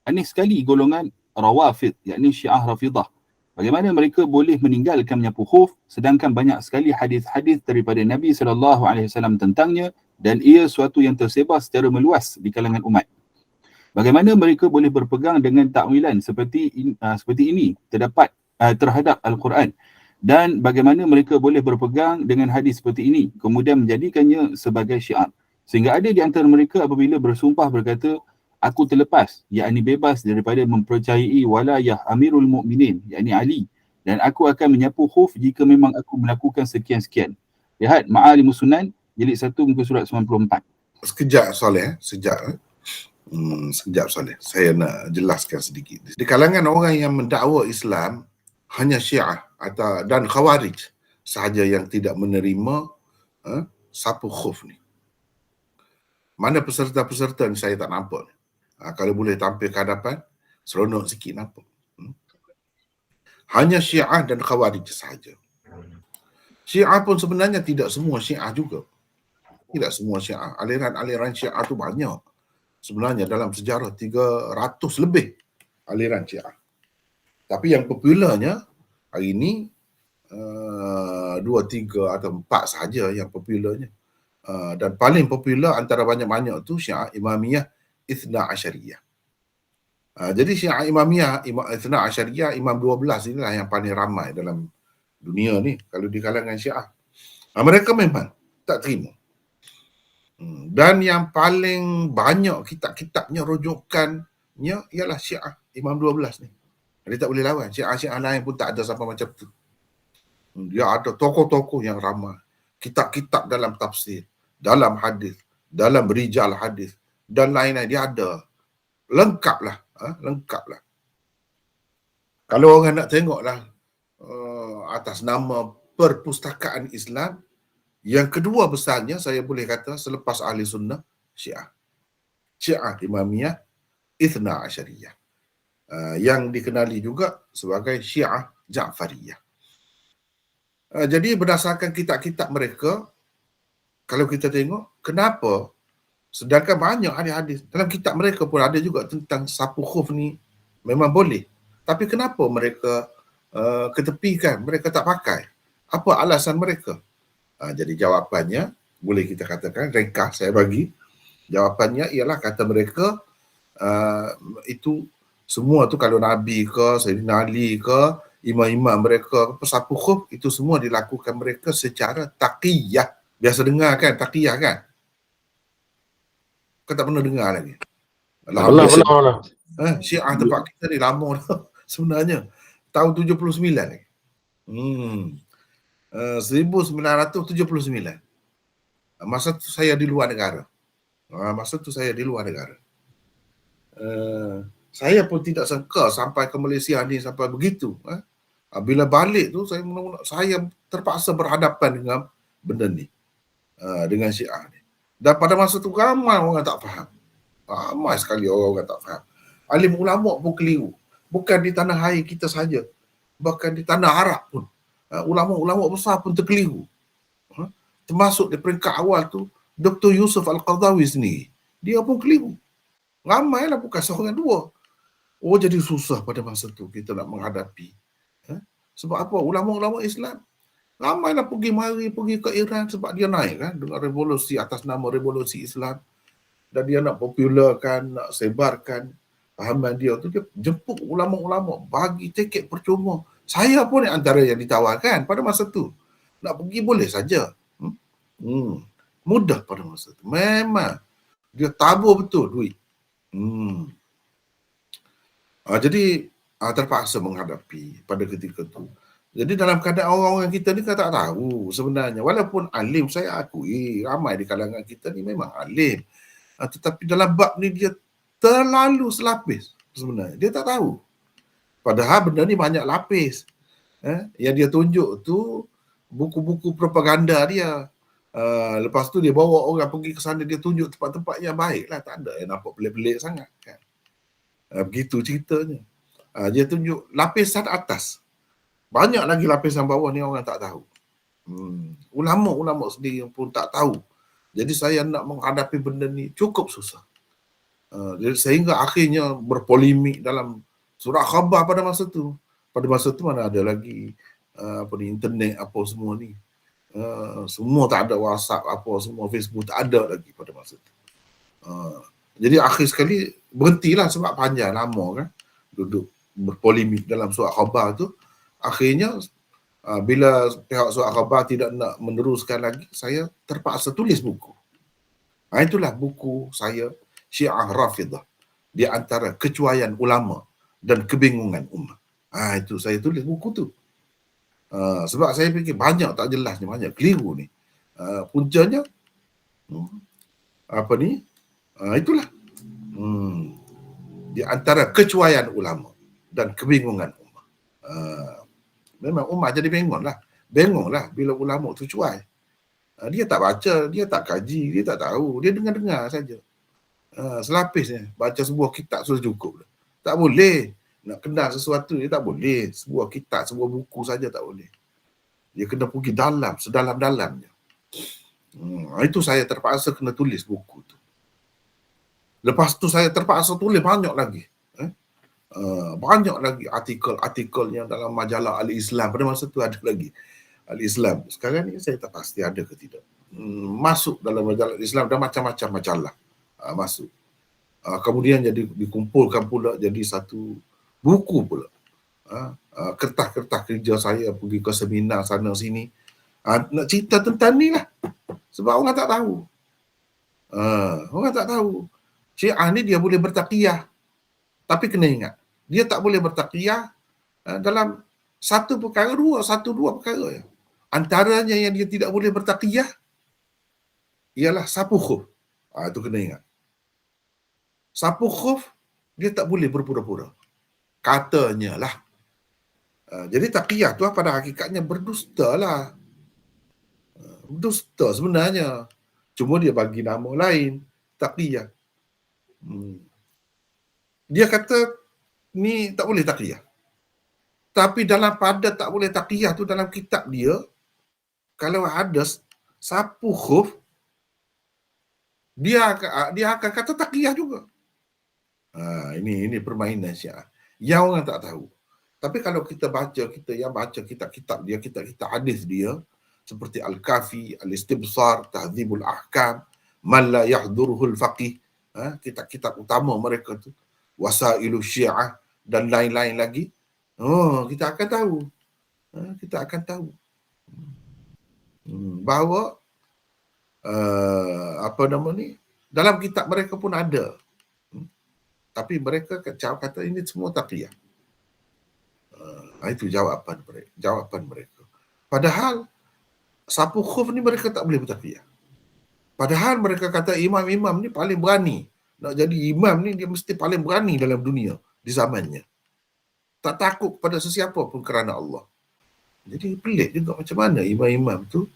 aneh sekali golongan Rawafid, yakni Syiah Rafidah. Bagaimana mereka boleh meninggalkan menyapu khuf sedangkan banyak sekali hadis-hadis daripada Nabi SAW tentangnya dan ia suatu yang tersebar secara meluas di kalangan umat. Bagaimana mereka boleh berpegang dengan takwilan seperti ini terhadap Al-Quran, dan bagaimana mereka boleh berpegang dengan hadis seperti ini kemudian menjadikannya sebagai syiar. Sehingga ada di antara mereka apabila bersumpah berkata, aku terlepas, yakni bebas daripada mempercayai walayah Amirul Mukminin, yakni Ali, dan aku akan menyapu khuf jika memang aku melakukan sekian-sekian. Lihat Ma'alimus Sunan jilid 1 muka surat 94. Sekejap Soleh, sekejap Soleh. Saya nak jelaskan sedikit. Di kalangan orang yang mendakwa Islam, hanya Syiah dan Khawarij sahaja yang tidak menerima sapu khuf ni. Mana peserta-peserta ni saya tak nampak. Kalau boleh tampil ke hadapan, seronok sikit nampak. Hanya Syiah dan Khawarij sahaja. Syiah pun sebenarnya tidak semua Syiah juga. Tidak semua Syiah. Aliran-aliran Syiah tu banyak. Sebenarnya dalam sejarah 300 lebih aliran Syiah. Tapi yang popularnya hari ini 2, 3 atau 4 sahaja yang popularnya. Dan paling popular antara banyak-banyak tu Syiah Imamiyah Ithna Asyariyah. Jadi Syiah Imamiyah Ithna Asyariyah, Imam 12 inilah yang paling ramai dalam dunia ni kalau di kalangan Syiah. Mereka memang tak terima. Dan yang paling banyak kitab-kitabnya rujukannya ialah Syiah Imam 12 ni. Dia tak boleh lawan. Syiah-syiah lain pun tak ada sampai macam tu. Dia ada tokoh-tokoh yang ramai. Kitab-kitab dalam tafsir, dalam hadis, dalam rijal hadis dan lain-lain. Dia ada. Lengkap lah. Lengkap lah. Kalau orang nak tengok lah atas nama perpustakaan Islam, yang kedua besarnya saya boleh kata selepas Ahli Sunnah, Syiah. Syiah Imamiyah, Ithna Asyariyah. Yang dikenali juga sebagai Syiah Ja'fariyah. Jadi berdasarkan kitab-kitab mereka, kalau kita tengok, kenapa sedangkan banyak hadis-hadis dalam kitab mereka pun ada juga tentang sapu khuf ni memang boleh. Tapi kenapa mereka ketepikan, mereka tak pakai? Apa alasan mereka? Jadi jawapannya, boleh kita katakan, ringkas saya bagi. Jawapannya ialah kata mereka, itu semua tu kalau Nabi ke, Sayyidina Ali ke, imam-imam mereka, pesapu khuf, itu semua dilakukan mereka secara taqiyah. Biasa dengar kan, taqiyah kan? Kau tak pernah dengar lagi? Pernah. Syiah tempat kita ni lama dah sebenarnya. Tahun 79 ni. 1979. Masa tu saya di luar negara. Saya pun tidak sangka sampai ke Malaysia ni sampai begitu. Bila balik tu saya terpaksa berhadapan dengan benda ni. Dengan Syiah ni. Dan pada masa tu ramai orang tak faham. Ramai sekali orang tak faham. Alim ulama pun keliru. Bukan di tanah air kita saja. Bahkan di tanah Arab pun. Ulama-ulama besar pun terkeliru. Termasuk di peringkat awal tu, Dr. Yusuf Al-Qardawi sendiri. Dia pun keliru. Ramailah, bukan seorang dua. Jadi susah pada masa tu kita nak menghadapi. Sebab apa? Ulama-ulama Islam ramailah pergi ke Iran sebab dia naik kan dengan revolusi atas nama revolusi Islam. Dan dia nak popularkan, nak sebarkan pahaman dia tu. Dia jemput ulama-ulama, bagi tiket percuma. Saya pun antara yang ditawarkan pada masa tu. Nak pergi boleh saja. Mudah pada masa tu. Memang dia tabur betul duit. Jadi terpaksa menghadapi pada ketika tu. Jadi dalam keadaan orang-orang kita ni tak tahu sebenarnya. Walaupun alim, saya akui ramai di kalangan kita ni memang alim. Tetapi dalam bab ni dia terlalu selapis sebenarnya. Dia tak tahu. Padahal benda ni banyak lapis. Yang dia tunjuk tu buku-buku propaganda dia. Lepas tu dia bawa orang pergi ke sana, dia tunjuk tempat-tempat yang baik lah. Tak ada yang nampak pelik-pelik sangat kan. Begitu ceritanya. Dia tunjuk lapisan atas. Banyak lagi lapisan bawah ni orang tak tahu. Ulama-ulama sendiri pun tak tahu. Jadi saya nak menghadapi benda ni cukup susah. Sehingga akhirnya berpolemik dalam surat khabar pada masa tu. Pada masa tu mana ada lagi internet apa semua ni. Semua tak ada WhatsApp apa semua, Facebook tak ada lagi pada masa tu. Jadi akhir sekali berhentilah sebab panjang lama kan duduk berpolemik dalam surat khabar tu. Akhirnya bila pihak surat khabar tidak nak meneruskan lagi, saya terpaksa tulis buku. Itulah buku saya, Syiah Rafidah, di antara kecuaian ulama dan kebingungan umat. Itu saya tulis buku tu. Sebab saya fikir banyak tak jelas ni, banyak keliru ni. Puncanya itulah di antara kecuaian ulama dan kebingungan umat. Memang umat jadi bengonglah bila ulama tu cuai. Dia tak baca, dia tak kaji, dia tak tahu, dia dengar-dengar saja. Selapisnya baca sebuah kitab sudah cukup. Tak boleh. Nak kenal sesuatu dia tak boleh. Sebuah kitab, sebuah buku saja tak boleh. Dia kena pergi dalam, sedalam-dalamnya. Itu saya terpaksa kena tulis buku tu. Lepas tu saya terpaksa tulis banyak lagi. Banyak lagi artikel-artikel yang dalam majalah Al-Islam. Pada masa tu ada lagi Al-Islam. Sekarang ni saya tak pasti ada ke tidak. Masuk dalam majalah Al-Islam dan macam-macam majalah masuk. Kemudian jadi dikumpulkan pula jadi satu buku pula. Kertas-kertas kerja saya pergi ke seminar sana sini. Nak cerita tentang ni lah. Sebab orang tak tahu. Orang tak tahu. Syiah ni dia boleh bertaqiyah. Tapi kena ingat, Dia tak boleh bertaqiyah dalam satu dua perkara ya. Antaranya yang dia tidak boleh bertaqiyah ialah sapu khuf. Itu kena ingat. Sapu khuf dia tak boleh berpura-pura. Katanya lah. Jadi taqiyah tu pada hakikatnya berdusta lah. Dusta sebenarnya. Cuma dia bagi nama lain. Taqiyah. Dia kata ni tak boleh taqiyah. Tapi dalam pada tak boleh taqiyah tu dalam kitab dia, kalau ada sapu khuf, dia akan kata taqiyah juga. Ini permainan Syiah. Yang orang tak tahu. Tapi kalau kita baca, baca kitab-kitab dia, kitab-kitab hadis dia, seperti Al-Kafi, Al-Istibsar, Tahdzibul Ahkam, Man la yahduruhul faqih, kitab-kitab utama mereka tu, Wasailu Syiah dan lain-lain lagi. Kita akan tahu. Bahawa dalam kitab mereka pun ada. Tapi mereka kata ini semua taqiyah. Itu jawapan mereka. Padahal sapu khuf ni mereka tak boleh bertaqiyah. Padahal mereka kata imam-imam ni paling berani. Nak jadi imam ni dia mesti paling berani dalam dunia di zamannya. Tak takut kepada sesiapa pun kerana Allah. Jadi pelik juga macam mana imam-imam tu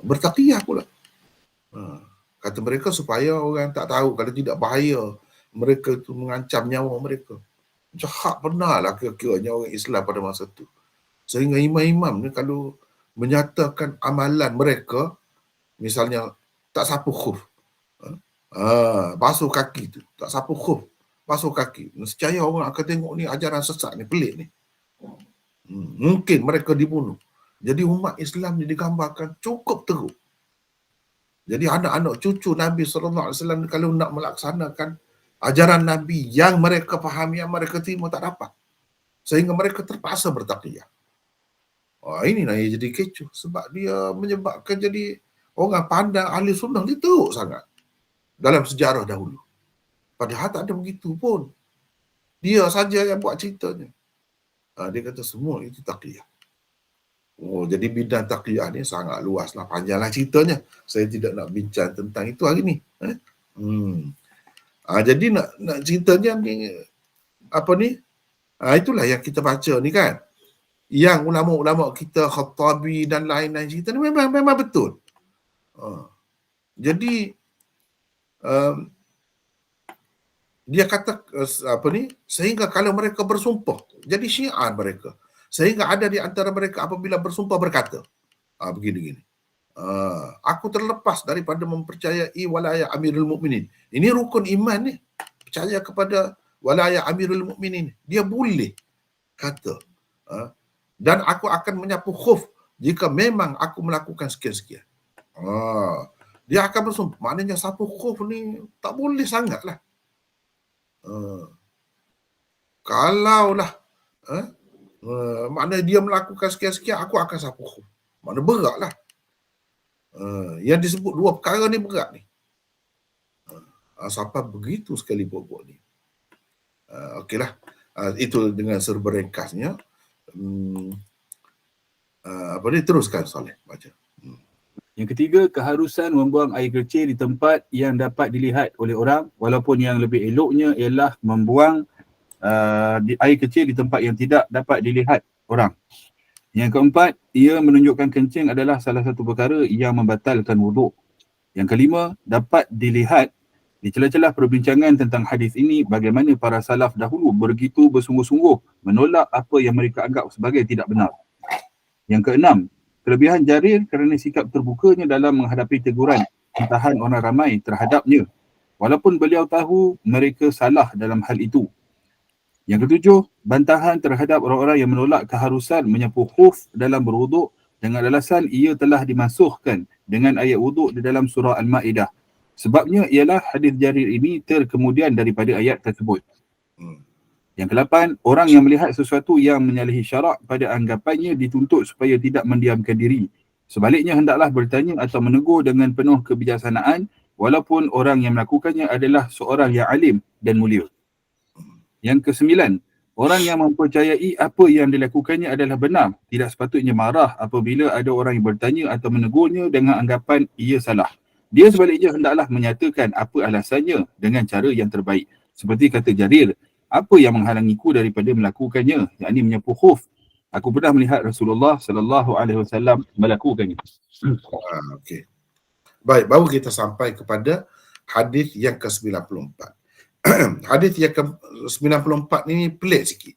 bertaqiyah pula. Kata mereka supaya orang tak tahu, kalau tidak bahaya mereka tu mengancam nyawa mereka. Jahat benarlah kira-kiranya orang Islam pada masa tu. Sehingga imam-imam ni kalau menyatakan amalan mereka, misalnya tak sapu khuf, basuh kaki tu, tak sapu khuf, basuh kaki. Nescaya orang akan tengok ni ajaran sesat ni, pelik ni. Mungkin mereka dibunuh. Jadi umat Islam ni digambarkan cukup teruk. Jadi anak-anak cucu Nabi SAW kalau nak melaksanakan ajaran Nabi yang mereka fahami, yang mereka terima, tak dapat. Sehingga mereka terpaksa bertaqiyah. Inilah yang jadi kecoh. Sebab dia menyebabkan jadi orang pandang ahli sunnah ni teruk sangat dalam sejarah dahulu. Padahal tak ada begitu pun. Dia saja yang buat ceritanya. Dia kata semua itu taqiyah. Jadi bidang taqiyah ni sangat luas lah, panjanglah ceritanya. Saya tidak nak bincang tentang itu hari ni. Jadi nak ceritanya ni itulah yang kita baca ni kan. Yang ulama-ulama kita Khattabi dan lain-lain cerita ni memang betul. Jadi dia kata sehingga kalau mereka bersumpah, jadi syiar mereka. Sehingga ada di antara mereka apabila bersumpah berkata, begini-gini. Aku terlepas daripada mempercayai walayah Amirul Mukminin. Ini rukun iman ni. Percaya kepada walayah Amirul Mukminin. Dia boleh kata. Dan aku akan menyapu khuf jika memang aku melakukan sekian-sekian. Dia akan bersumpah. Maknanya sapu khuf ni tak boleh sangat lah. Kalaulah maknanya dia melakukan sekian-sekian, aku akan sapu khuf. Maknanya berat lah. Yang disebut dua perkara ni berat ni. Sampai begitu sekali buat-buat ni. Okeylah. Itu dengan serba ringkasnya. Teruskan Saleh baca. Yang ketiga, keharusan membuang air kecil di tempat yang dapat dilihat oleh orang, walaupun yang lebih eloknya ialah membuang air kecil di tempat yang tidak dapat dilihat orang. Yang keempat, ia menunjukkan kencing adalah salah satu perkara yang membatalkan wuduk. Yang kelima, dapat dilihat di celah-celah perbincangan tentang hadis ini bagaimana para salaf dahulu begitu bersungguh-sungguh menolak apa yang mereka anggap sebagai tidak benar. Yang keenam, kelebihan Jarir kerana sikap terbukanya dalam menghadapi teguran bantahan orang ramai terhadapnya, walaupun beliau tahu mereka salah dalam hal itu. Yang ketujuh, bantahan terhadap orang-orang yang menolak keharusan menyapu khuf dalam berwuduk dengan alasan ia telah dimansuhkan dengan ayat wuduk di dalam surah Al-Ma'idah. Sebabnya ialah hadis Jarir ini terkemudian daripada ayat tersebut. Yang ke-8, orang yang melihat sesuatu yang menyalahi syarak pada anggapannya dituntut supaya tidak mendiamkan diri. Sebaliknya hendaklah bertanya atau menegur dengan penuh kebijaksanaan walaupun orang yang melakukannya adalah seorang yang alim dan mulia. Yang ke-9, Orang yang mempercayai apa yang dilakukannya adalah benar, tidak sepatutnya marah apabila ada orang yang bertanya atau menegurnya dengan anggapan ia salah. Dia sebaliknya hendaklah menyatakan apa alasannya dengan cara yang terbaik. Seperti kata Jarir, apa yang menghalangiku daripada melakukannya, yakni menyapu khuf. Aku pernah melihat Rasulullah sallallahu alaihi wasallam melakukannya. Okey. Baik, baru kita sampai kepada hadis yang ke-94. Hadis yang ke-94 ini pelik sikit.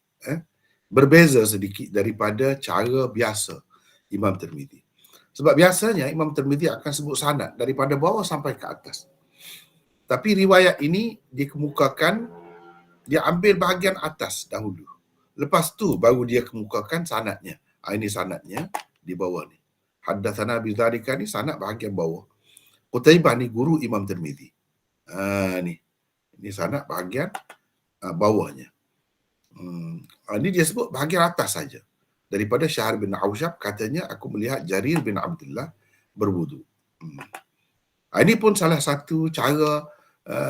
Berbeza sedikit daripada cara biasa Imam Tirmizi. Sebab biasanya Imam Tirmizi akan sebut sanad daripada bawah sampai ke atas. Tapi riwayat ini dikemukakan, dia ambil bahagian atas dahulu. Lepas tu baru dia kemukakan sanadnya. Ini sanadnya di bawah ni. Haddatsana bi dzalika ni sanad bahagian bawah. Qutaibah ni guru Imam Tirmizi. Ni. Ini sanad bahagian bawahnya. Ini dia sebut bahagian atas saja. Daripada Syahr bin Hausyab, katanya aku melihat Jarir bin Abdullah berwudu. Ini pun salah satu cara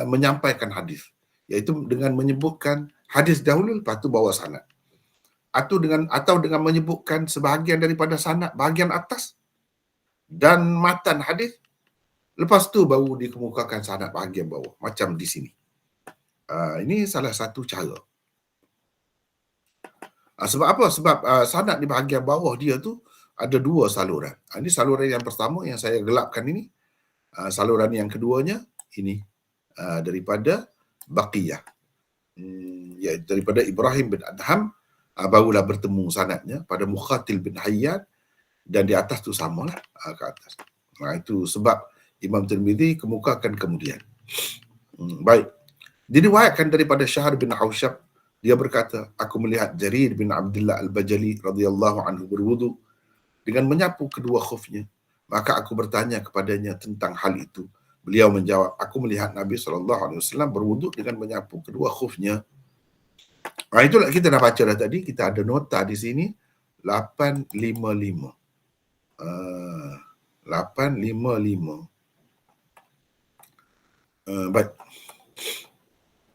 menyampaikan hadis, iaitu dengan menyebutkan hadis dahulu lepas tu bawa sanad. Atau dengan menyebutkan sebahagian daripada sanad bahagian atas dan matan hadis, lepas tu baru dikemukakan sanad bahagian bawah, macam di sini. Ini salah satu cara. Sebab apa? Sebab sanad di bahagian bawah dia tu ada dua saluran. Ini saluran yang pertama yang saya gelapkan ini. Saluran yang keduanya ini daripada Baqiyah. Daripada Ibrahim bin Adham, barulah bertemu sanadnya pada Mukhatil bin Hayyan, dan di atas tu samalah ke atas. Itu sebab Imam Tirmizi kemukakan kemudian. Baik. Diriwayatkan daripada Syahr bin Hausyab, dia berkata, aku melihat Jarir bin Abdullah al-Bajali radhiyallahu anhu berwudu dengan menyapu kedua khufnya. Maka aku bertanya kepadanya tentang hal itu. Beliau menjawab, aku melihat Nabi SAW berwudu dengan menyapu kedua khufnya. Itulah kita dah baca dah tadi. Kita ada nota di sini 855. 855. Baik.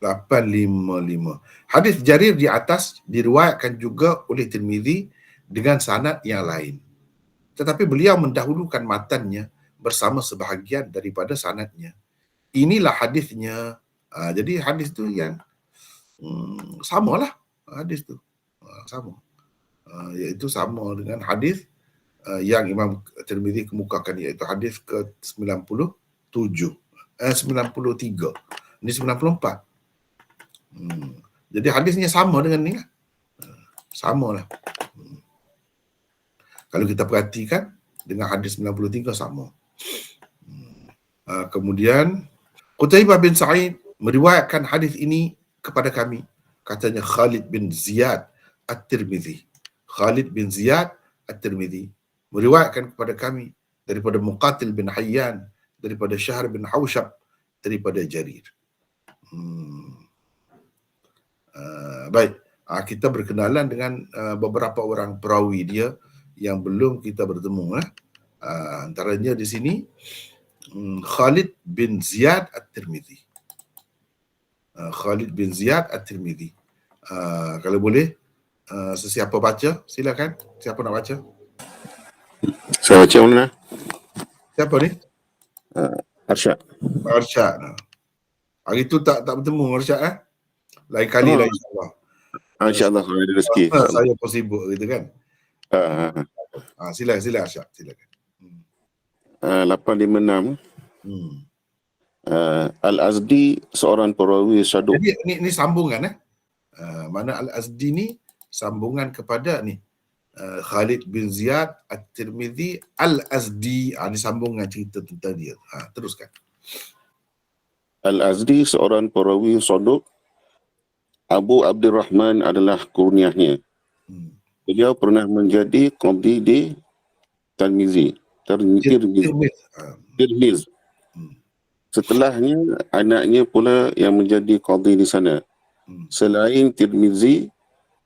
855. Hadis Jarir di atas diriwayatkan juga oleh Tirmizi dengan sanad yang lain. Tetapi beliau mendahulukan matannya bersama sebahagian daripada sanadnya. Inilah hadisnya. Jadi hadis tu yang samalah hadis tu. Sama. Iaitu sama dengan hadis yang Imam Tirmizi kemukakan, iaitu hadis ke-97. 93. Ini 94. Jadi hadisnya sama dengan ni lah. Sama lah. Kalau kita perhatikan dengan hadis 93 sama. Kemudian Qutaibah bin Sa'id meriwayatkan hadis ini kepada kami. Katanya Khalid bin Ziyad At-Tirmizi. Khalid bin Ziyad At-Tirmizi meriwayatkan kepada kami daripada Muqatil bin Hayyan, daripada Syahr bin Hausyab, daripada Jarir. Baik, kita berkenalan dengan beberapa orang perawi dia yang belum kita bertemu. Antaranya di sini Khalid bin Ziyad At-Tirmizi. Khalid bin Ziyad At-Tirmizi. Kalau boleh, sesiapa baca, silakan. Siapa nak baca? Saya baca mana? Siapa ni? Arsyad. Arsyad. Hari tu tak bertemu Arsyad. Lain kali lah insyaAllah. InsyaAllah kalau ada rezeki. Saya pun sibuk gitu kan. Silakan Arsyad, silakan. 856. Al-Azdi seorang perawi syaduk. Jadi ni sambungan mana Al-Azdi ni sambungan kepada ni Khalid bin Ziyad At-Tirmizi Al-Azdi. Ni sambungan cerita tentang dia. Teruskan. Al-Azdi seorang perawi syaduk. Abu Abdurrahman adalah kurniahnya. Beliau pernah menjadi qadhi di Tirmizi. Setelahnya anaknya pula yang menjadi qadhi di sana. Selain Tirmizi,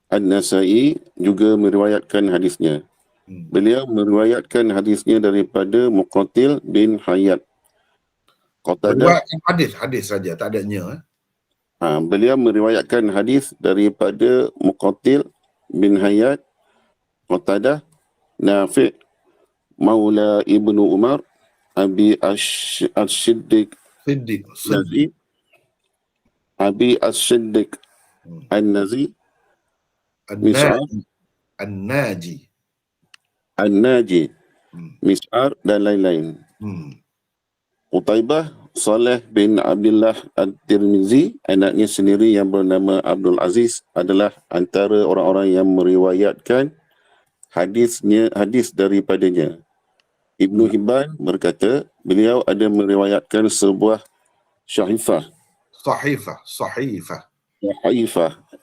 An-Nasai juga meriwayatkan hadisnya. Beliau meriwayatkan hadisnya daripada Muqatil bin Hayat. Meriwayatkan hadis saja, tak ada nya. Beliau meriwayatkan hadis daripada Muqatil bin Hayat, Qatadah, Nafi', Maula Ibnu Umar, Abi As-Siddiq Siddiq. Nazi, Abi As-Siddiq An-Nazi, Mis'ar, An-Naji. An-Naji, Mis'ar dan lain-lain. Qutaibah Saleh bin Abdullah At-Tirmizi, anaknya sendiri yang bernama Abdul Aziz, adalah antara orang-orang yang meriwayatkan hadis daripadanya. Ibnu Hibban berkata, beliau ada meriwayatkan sebuah syahifah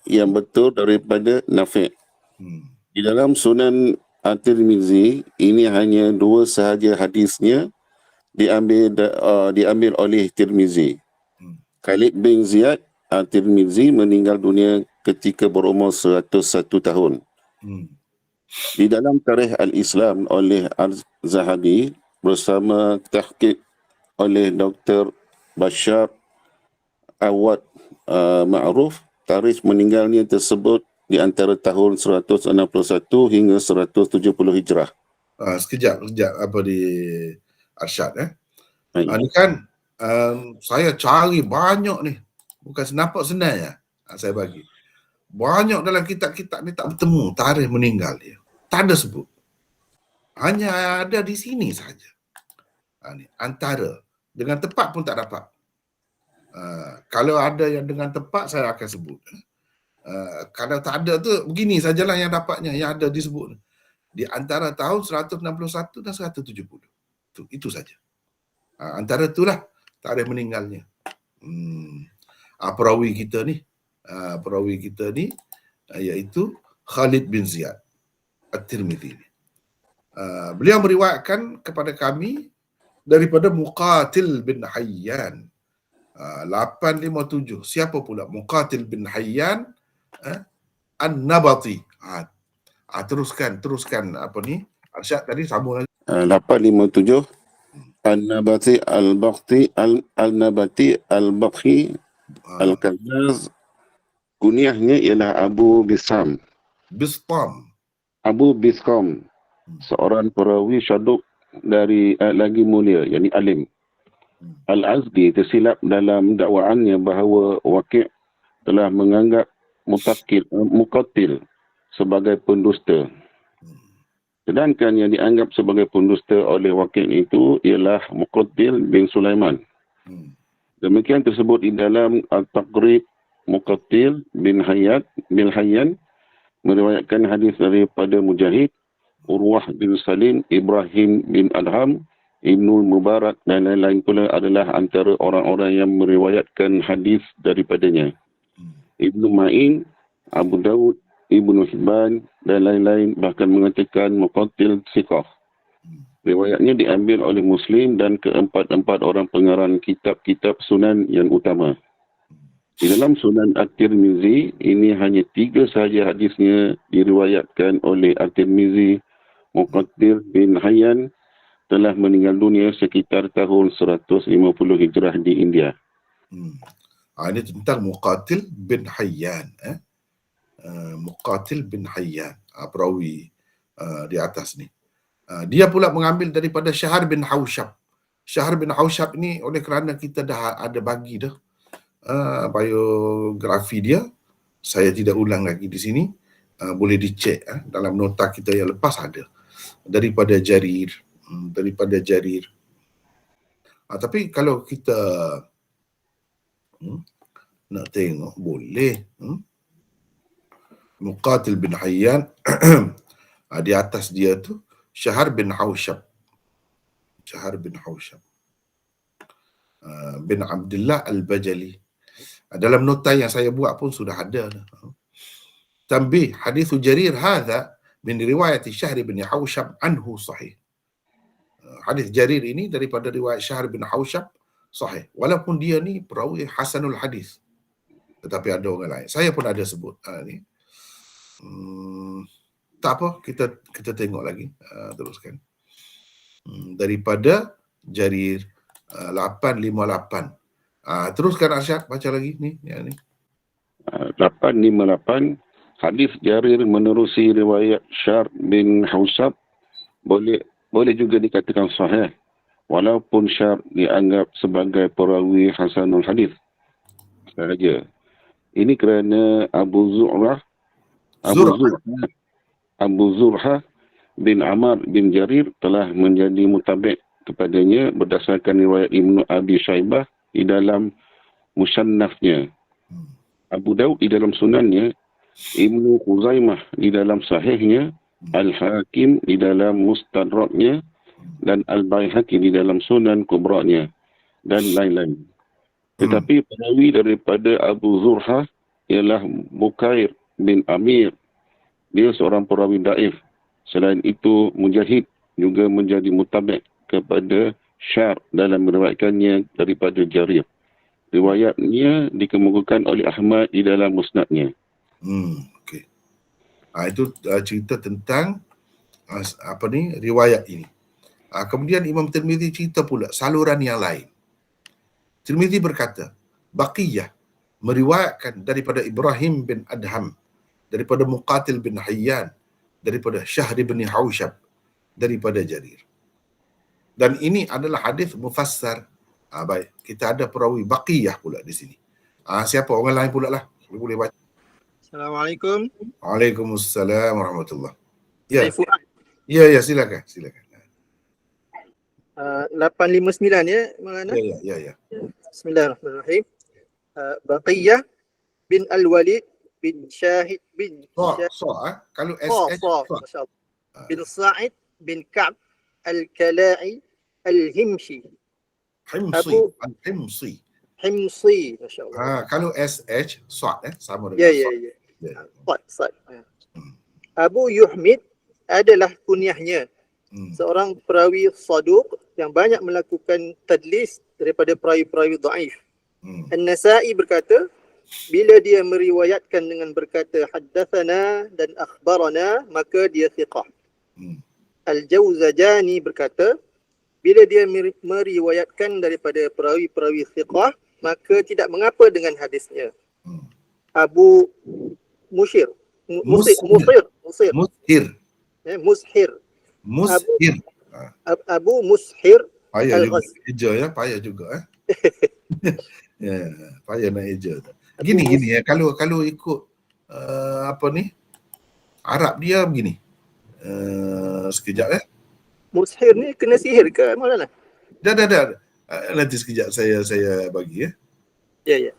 yang betul daripada Nafi'. Di dalam Sunan At-Tirmizi, ini hanya 2 sahaja hadisnya diambil oleh Tirmizi. Khalid bin Ziyad At-Tirmizi meninggal dunia ketika berumur 101 tahun. Di dalam Tarikh Al-Islam oleh Al-Zahabi bersama tahqiq oleh Dr. Bashar Awad Ma'ruf, tarikh meninggalnya tersebut di antara tahun 161 hingga 170 Hijrah. Sekejap apa di Arsyad ni kan saya cari banyak ni, bukan nampak senang ya. Saya bagi banyak dalam kitab-kitab ni tak bertemu tarikh meninggal dia, tak ada sebut, hanya ada di sini saja. Ni antara dengan tepat pun tak dapat. Kalau ada yang dengan tepat saya akan sebut. Kalau tak ada tu begini sajalah yang dapatnya, yang ada disebut di antara tahun 161 dan 170. Itu saja. Antara itulah tarikh meninggalnya. Perawi kita ni iaitu Khalid bin Ziyad At-Tirmizi. Beliau meriwayatkan kepada kami daripada Muqatil bin Hayyan 857. Siapa pula Muqatil bin Hayyan An-Nabati? Teruskan apa ni Arsyad tadi, sambung lagi. 857 An-Nabati Al-Nabati Al-Bakhi Al-Kazaz, kunyahnya ialah Abu Bistam, seorang perawi syaduk dari lagi mulia, yakni alim. Al-Azdi tersilap dalam dakwaannya bahawa Waqi' telah menganggap Muqatil sebagai pendusta. Sedangkan yang dianggap sebagai pendusta oleh Waqi' itu ialah Muqatil bin Sulaiman. Demikian tersebut di dalam Al-Taqrib. Muqatil bin Hayyan meriwayatkan hadis daripada Mujahid, Urwah bin Salim, Ibrahim bin Adham, Ibnu Mubarak dan lain-lain pula adalah antara orang-orang yang meriwayatkan hadis daripadanya. Ibnu Ma'in, Abu Dawud, Ibnu Hibban dan lain-lain bahkan mengatakan Muqatil Siqah. Riwayatnya diambil oleh Muslim dan keempat-empat orang pengarang kitab-kitab sunan yang utama. Di dalam Sunan At-Tirmizi, ini hanya 3 sahaja hadisnya diriwayatkan oleh At-Tirmizi. Muqatil bin Hayyan telah meninggal dunia sekitar tahun 150 Hijrah di India. Ini tentang Muqatil bin Hayyan. Muqatil bin Hayyan, perawi di atas ni. Dia pula mengambil daripada Syahr bin Haushab. Syahr bin Haushab ni oleh kerana kita dah ada bagi dah biografi dia, saya tidak ulang lagi di sini. Boleh dicek dalam nota kita yang lepas ada daripada Jarir. Tapi kalau kita nak tengok boleh Muqatil bin Hayyan di atas dia tu Syahr bin Haushab bin Abdullah Al-Bajali. Dalam nota yang saya buat pun sudah ada. Tanbih, hadis Jarir hadha min riwayat Syahr bin Haushab anhu sahih. Hadis Jarir ini daripada riwayat Syahr bin Haushab sahih. Walaupun dia ni perawi hasanul hadis, tetapi ada orang lain. Saya pun ada sebut ni. Tak apa, kita tengok lagi. Teruskan. Daripada Jarir 858. Teruskan Arsyad, baca lagi ni. Ya, ni. 858 hadis Jarir menerusi riwayat Syar bin Hausab boleh juga dikatakan sahih walaupun Syar dianggap sebagai perawi hasanul hadis sahaja. Ini kerana Abu Zur'ah bin Amar bin Jarir telah menjadi mutabik kepadanya berdasarkan riwayat Ibnu Abi Syaibah di dalam Musannafnya, Abu Daud di dalam Sunannya, Ibnu Khuzaimah di dalam Sahihnya, Al-Hakim di dalam Mustadraknya, dan Al-Baihaqi di dalam Sunan Kubranya, dan lain-lain. Tetapi perawi daripada Abu Zur'ah ialah Bukair bin Amir. Dia seorang perawi daif. Selain itu, Mujahid juga menjadi mutabik kepada Syar dalam meriwayatkannya daripada Jarir. Riwayatnya dikemukakan oleh Ahmad di dalam musnadnya. Okey. Itu cerita tentang riwayat ini. Kemudian Imam Tirmizi cerita pula saluran yang lain. Tirmizi berkata, Baqiyah meriwayatkan daripada Ibrahim bin Adham, daripada Muqatil bin Hayyan, daripada Syahri bin Haushab, daripada Jarir. Dan ini adalah hadis mufassar. Baik, kita ada perawi Baqiyah pula di sini. Siapa orang lain pula lah? Boleh baca. Assalamualaikum. Waalaikumsalam warahmatullahi. Ya. Saya Fuad. Ya, silakan. 859 ya, mana? Ya. Bismillahirrahmanirrahim. Baqiyah bin Al-Walid bin Syahid bin Kalau Masyaallah. Bin Sa'id bin Ka'b Al-Kala'i Al-Himshi. Himsi, Masya-Allah. Kalau SH sama dengan Ya. Sad. Abu Yuhmid adalah kunyahnya. Seorang perawi saduq yang banyak melakukan tadlis daripada perawi-perawi dhaif. An-Nasa'i berkata, bila dia meriwayatkan dengan berkata haddatsana dan akhbarana, maka dia thiqah. Al-Jawzajani berkata, bila dia meriwayatkan daripada perawi-perawi thiqah, maka tidak mengapa dengan hadisnya. Abu Mushir. Abu Mushir payah juga. Ya, payah nak eja. Gini ya, kalau ikut Arab dia begini. Sekejap Mushir ni kena sihir ke Maulana? Dah. Nanti sekejap saya bagi ya. Ya.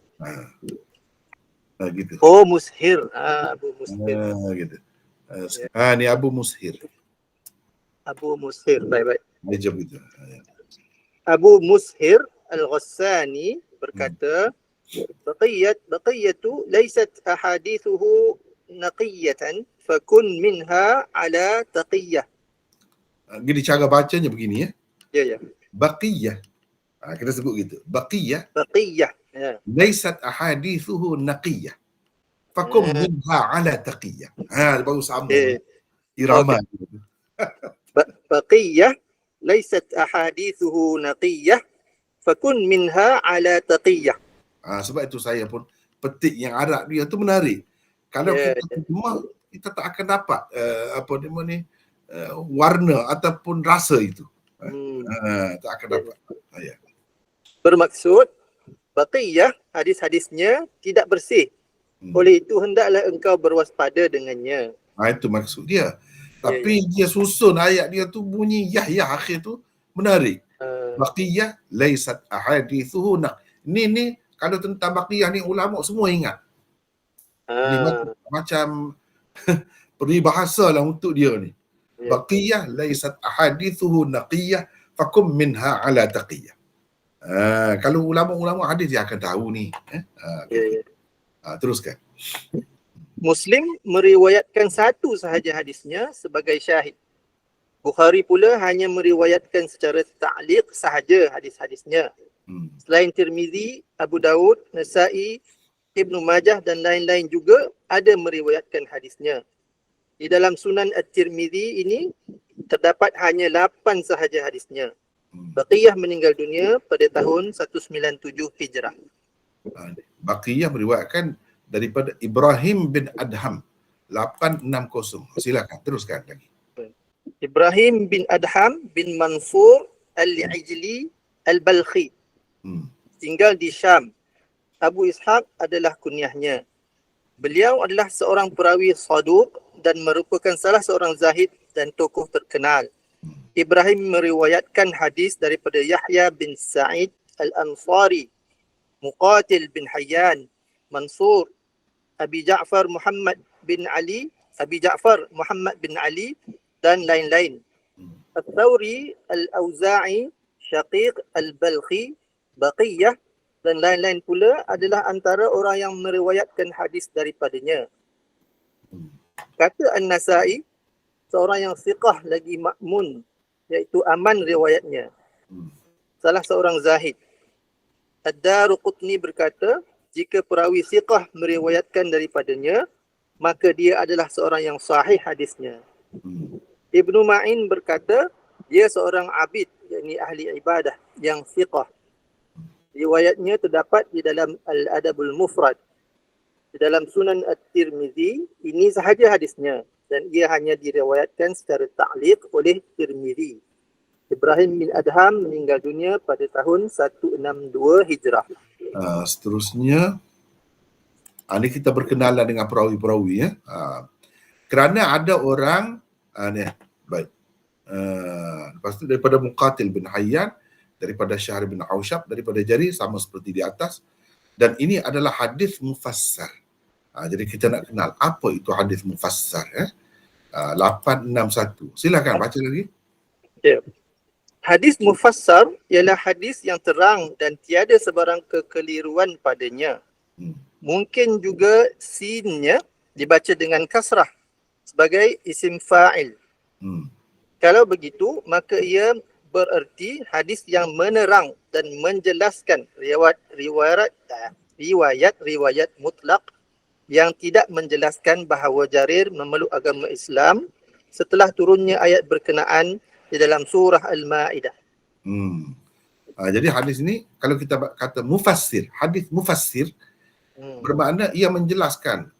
Gitu. Oh, Mushir. Abu Mushir. Gitu. Ni Abu Mushir. Baik. Meja begitu. Abu Mushir Al-Ghassani berkata, Baqiyatu laysat ahadithuhu naqiyatan fakun minha ala taqiyah. Gini cara bacanya begini ya. Ya. Baqiyah. Kita sebut gitu. Baqiyah. Ya. Laysat ahadithuhu naqiyah. Fakum minha ala taqiyah. Baru sama. Irama. Baqiyah laysat ahadithuhu naqiyah fakun minha ala taqiyah. Sebab itu saya pun petik yang Arab dia tu menarik. Kalau kita terjemah, kita tak akan dapat warna ataupun rasa itu. Tak akan dapat. Bermaksud, Baqiyah hadis-hadisnya tidak bersih. Oleh itu hendaklah engkau berwaspada dengannya. Itu maksud dia. Tapi dia susun ayat dia tu bunyi Yahya akhir tu menarik. Baqiyah laysat ahadithuhu Ni kalau tentang Baqiyah ni ulama semua ingat. Macam peribahasa lah untuk dia ni. Baqiyah laysat ahadithuhu naqiyah fakum minha ala taqiyah. Kalau ulama-ulama hadis dia akan tahu ni. Teruskan. Muslim meriwayatkan satu sahaja hadisnya sebagai syahid. Bukhari pula hanya meriwayatkan secara ta'liq sahaja hadis-hadisnya. Selain Tirmizi, Abu Daud, Nasa'i, Ibnu Majah dan lain-lain juga ada meriwayatkan hadisnya. Di dalam Sunan At-Tirmizi ini terdapat hanya 8 sahaja hadisnya. Baqiyah meninggal dunia pada tahun 197 Hijrah. Baqiyah meriwayatkan daripada Ibrahim bin Adham 860. Silakan teruskan lagi. Ibrahim bin Adham bin Mansur Al-Ijli Al-Balkhi. Tinggal di Syam. Abu Ishaq adalah kunyahnya. Beliau adalah seorang perawi saduq dan merupakan salah seorang zahid dan tokoh terkenal. Ibrahim meriwayatkan hadis daripada Yahya bin Sa'id Al-Ansari, Muqatil bin Hayyan, Mansur, Abi Ja'far Muhammad bin Ali dan lain-lain. Al-Thawri, Al-Auza'i, Syaqiq Al-Balkhi, Baqiyah dan lain-lain pula adalah antara orang yang meriwayatkan hadis daripadanya. Kata An-Nasai, seorang yang siqah lagi ma'mun, iaitu aman riwayatnya. Salah seorang zahid. Ad-Daruqutni berkata, jika perawi siqah meriwayatkan daripadanya, maka dia adalah seorang yang sahih hadisnya. Ibnu Ma'in berkata, dia seorang abid, yakni ahli ibadah yang siqah. Riwayatnya terdapat di dalam Al-Adabul Mufrad. Di dalam Sunan At-Tirmizi, ini sahaja hadisnya dan ia hanya diriwayatkan secara ta'liq oleh Tirmizi. Ibrahim bin Adham meninggal dunia pada tahun 162 Hijrah. Seterusnya, ini kita berkenalan dengan perawi-perawi ya. Kerana ada orang baik. Lepas itu daripada Muqatil bin Hayyan, daripada Syahr bin Aushab, daripada Jarir, sama seperti di atas. Dan ini adalah hadis mufassar. Jadi kita nak kenal apa itu hadis mufassar. 861. Silakan baca lagi. Ya. Hadis mufassar ialah hadis yang terang dan tiada sebarang kekeliruan padanya. Mungkin juga sinnya dibaca dengan kasrah sebagai isim fa'il. Kalau begitu, maka ia bererti hadis yang menerang dan menjelaskan riwayat mutlak yang tidak menjelaskan bahawa Jarir memeluk agama Islam setelah turunnya ayat berkenaan di dalam surah Al-Ma'idah. Jadi hadis ini kalau kita kata mufassir, hadis mufassir bermakna ia menjelaskan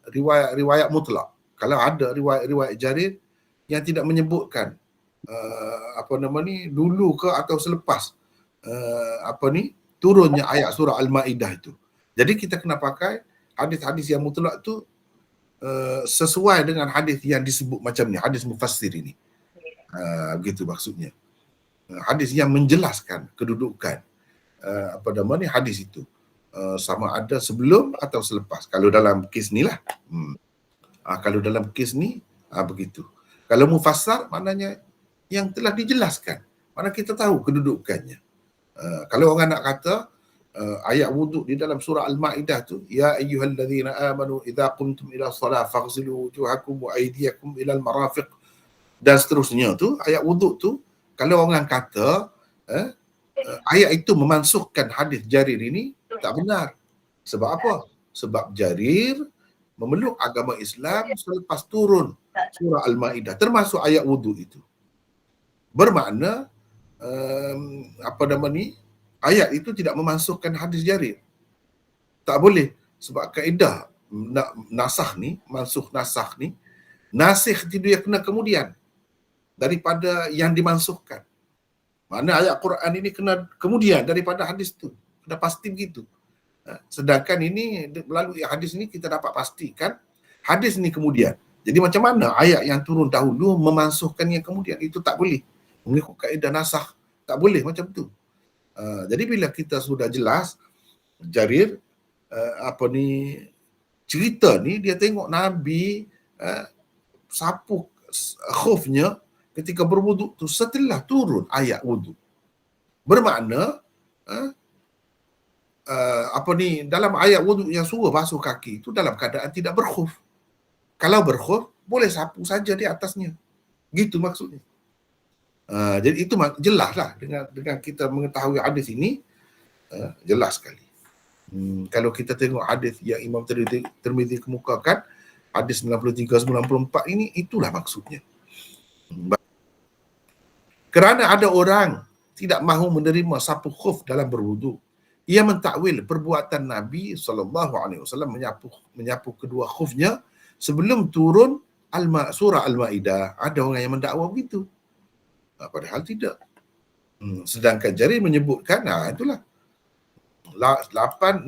riwayat mutlak. Kalau ada riwayat Jarir yang tidak menyebutkan dulu ke atau selepas turunnya ayat surah Al-Ma'idah itu. Jadi kita kena pakai hadis-hadis yang mutlak tu sesuai dengan hadis yang disebut macam ni, hadis mufassir ini. Begitu maksudnya. Hadis yang menjelaskan kedudukan hadis itu. Sama ada sebelum atau selepas. Kalau dalam kes ni lah. Kalau dalam kes ni begitu. Kalau mufassar maknanya yang telah dijelaskan. Mana kita tahu kedudukannya. Kalau orang nak kata ayat wuduk di dalam surah Al-Ma'idah tu, ya ayyuhallazina amanu idza qumtum ila shalah faghsilu wujuhakum wa aydiyakum ila al-marafiq dan seterusnya tu, ayat wuduk tu, kalau orang kata ayat itu memansuhkan hadis Jarir ini, tak benar. Sebab apa? Sebab Jarir memeluk agama Islam selepas turun surah Al-Ma'idah, termasuk ayat wuduk itu. Bermakna ayat itu tidak memansuhkan hadis Jarir. Tak boleh, sebab kaedah nasakh ni, mansuh nasakh ni, nasikh itu dia kena kemudian daripada yang dimansuhkan. Mana ayat Quran ini kena kemudian daripada hadis tu. Kena pasti begitu. Sedangkan ini melalui hadis ini kita dapat pastikan hadis ini kemudian. Jadi macam mana ayat yang turun dahulu memansuhkan yang kemudian? Itu tak boleh. Mengikut kaedah nasakh, tak boleh macam tu. Jadi bila kita sudah jelas Jarir cerita ni, dia tengok Nabi sapu khufnya ketika berwuduk tu setelah turun ayat wuduk. Bermakna dalam ayat wuduk yang suruh basuh kaki itu dalam keadaan tidak berkhuf. Kalau berkhuf boleh sapu saja di atasnya. Gitu maksudnya. Jadi itu jelaslah dengan kita mengetahui hadis ini, jelas sekali. Kalau kita tengok hadis yang Imam Tirmizi kemukakan, hadis 93-94 ini, itulah maksudnya. Kerana ada orang tidak mahu menerima sapu khuf dalam berwuduk, ia mentakwil perbuatan Nabi SAW menyapu kedua khufnya sebelum turun surah Al-Maidah. Ada orang yang mendakwa begitu. Padahal tidak. Sedangkan Jarir menyebutkan, itulah 862.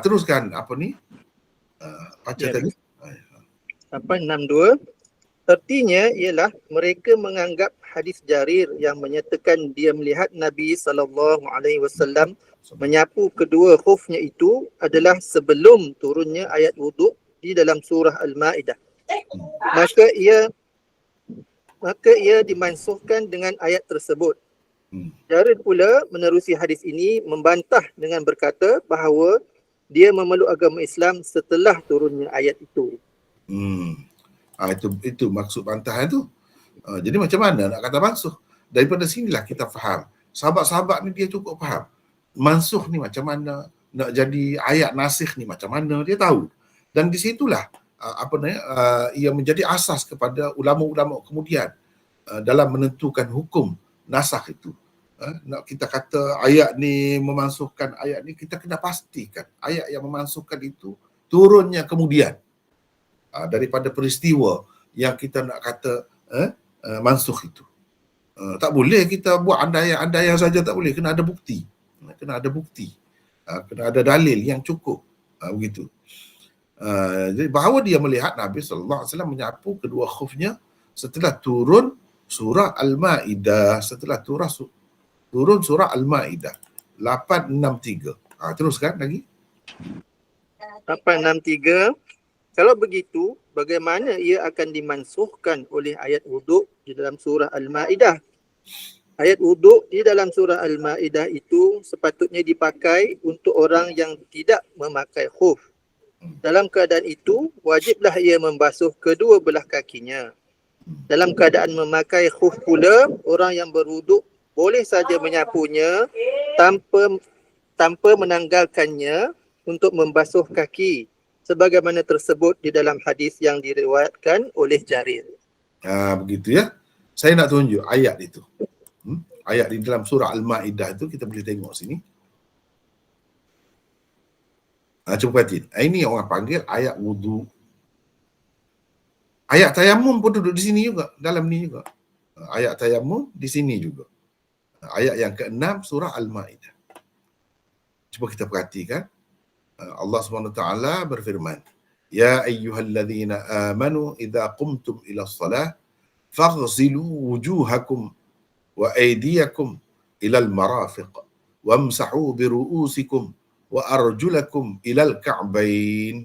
Teruskan apa ni? Baca tadi. 862. Artinya ialah mereka menganggap hadis Jarir yang menyatakan dia melihat Nabi SAW menyapu kedua khufnya itu adalah sebelum turunnya ayat wuduk di dalam surah Al-Maidah. Maka ia dimansuhkan dengan ayat tersebut. Jarir pula menerusi hadis ini membantah dengan berkata bahawa dia memeluk agama Islam setelah turunnya ayat itu. Itu maksud bantahan tu. Jadi macam mana nak kata mansuh? Daripada sinilah kita faham. Sahabat-sahabat ni dia cukup faham. Mansuh ni macam mana, nak jadi ayat nasikh ni macam mana, dia tahu. Dan di situlah ia menjadi asas kepada ulama-ulama kemudian dalam menentukan hukum nasakh itu. Nak kita kata ayat ni memansuhkan ayat ni, kita kena pastikan ayat yang memansuhkan itu turunnya kemudian daripada peristiwa yang kita nak kata mansukh itu. Tak boleh kita buat andaian-andaian saja, tak boleh. Kena ada bukti. Kena ada dalil yang cukup. Begitu. Jadi bahawa dia melihat Nabi SAW menyapu kedua khufnya setelah turun surah Al-Maidah. Turun surah Al-Maidah 863. Teruskan lagi. 863. Kalau begitu, bagaimana ia akan dimansuhkan oleh ayat wuduk di dalam surah Al-Maidah? Ayat wuduk di dalam surah Al-Maidah itu sepatutnya dipakai untuk orang yang tidak memakai khuf. Dalam keadaan itu, wajiblah ia membasuh kedua belah kakinya. Dalam keadaan memakai khuf pula, orang yang berwuduk boleh saja menyapunya tanpa menanggalkannya untuk membasuh kaki, sebagaimana tersebut di dalam hadis yang diriwayatkan oleh Jarir. Begitu ya. Saya nak tunjuk ayat itu. Ayat di dalam surah Al-Maidah itu kita boleh tengok sini. Cuba perhatiin. Ini orang panggil ayat wudu. Ayat tayamum pun duduk di sini juga, dalam ni juga. Ayat tayamum di sini juga. Ayat yang ke-6 surah Al-Maidah. Cuba kita perhatikan. Allah SWT berfirman, Ya ayyuhalladzina amanu idza qumtum ila shalah faghsilu wujuhakum wa aydiyakum ila al-marafiq wamsahu bi ru'usikum wa arjulakum ila al-ka'bain.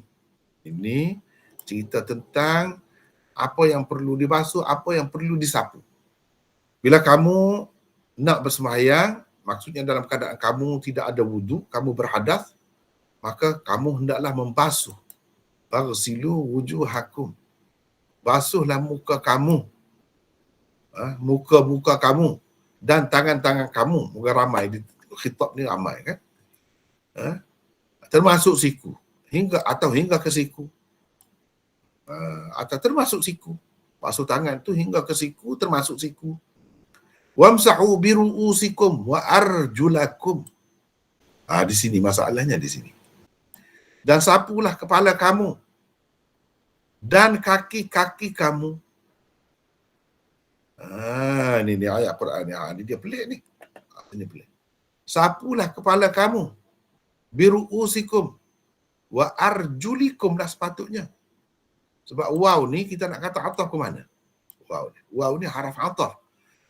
Ini cerita tentang apa yang perlu dibasuh, apa yang perlu disapu. Bila kamu nak bersembahyang, maksudnya dalam keadaan kamu tidak ada wudu, kamu berhadas, maka kamu hendaklah membasuh. Faghsilu wujuhakum. Basuhlah muka kamu. Muka-muka kamu dan tangan-tangan kamu. Mungkin ramai, khitab ni ramai kan. Termasuk siku. Hingga ke siku. Atau termasuk siku. Basuh tangan tu hingga ke siku, termasuk siku. Wamsahu biru'usikum wa arjulakum. Di sini masalahnya di sini. Dan sapulah kepala kamu dan kaki-kaki kamu. Ini ayat Quran ni. Dia pelik ni. Ini pelik. Sapulah kepala kamu biru'usikum wa arjulikum lah sepatutnya. Sebab waw ni kita nak kata ataf ke mana? Waw ni haraf ataf.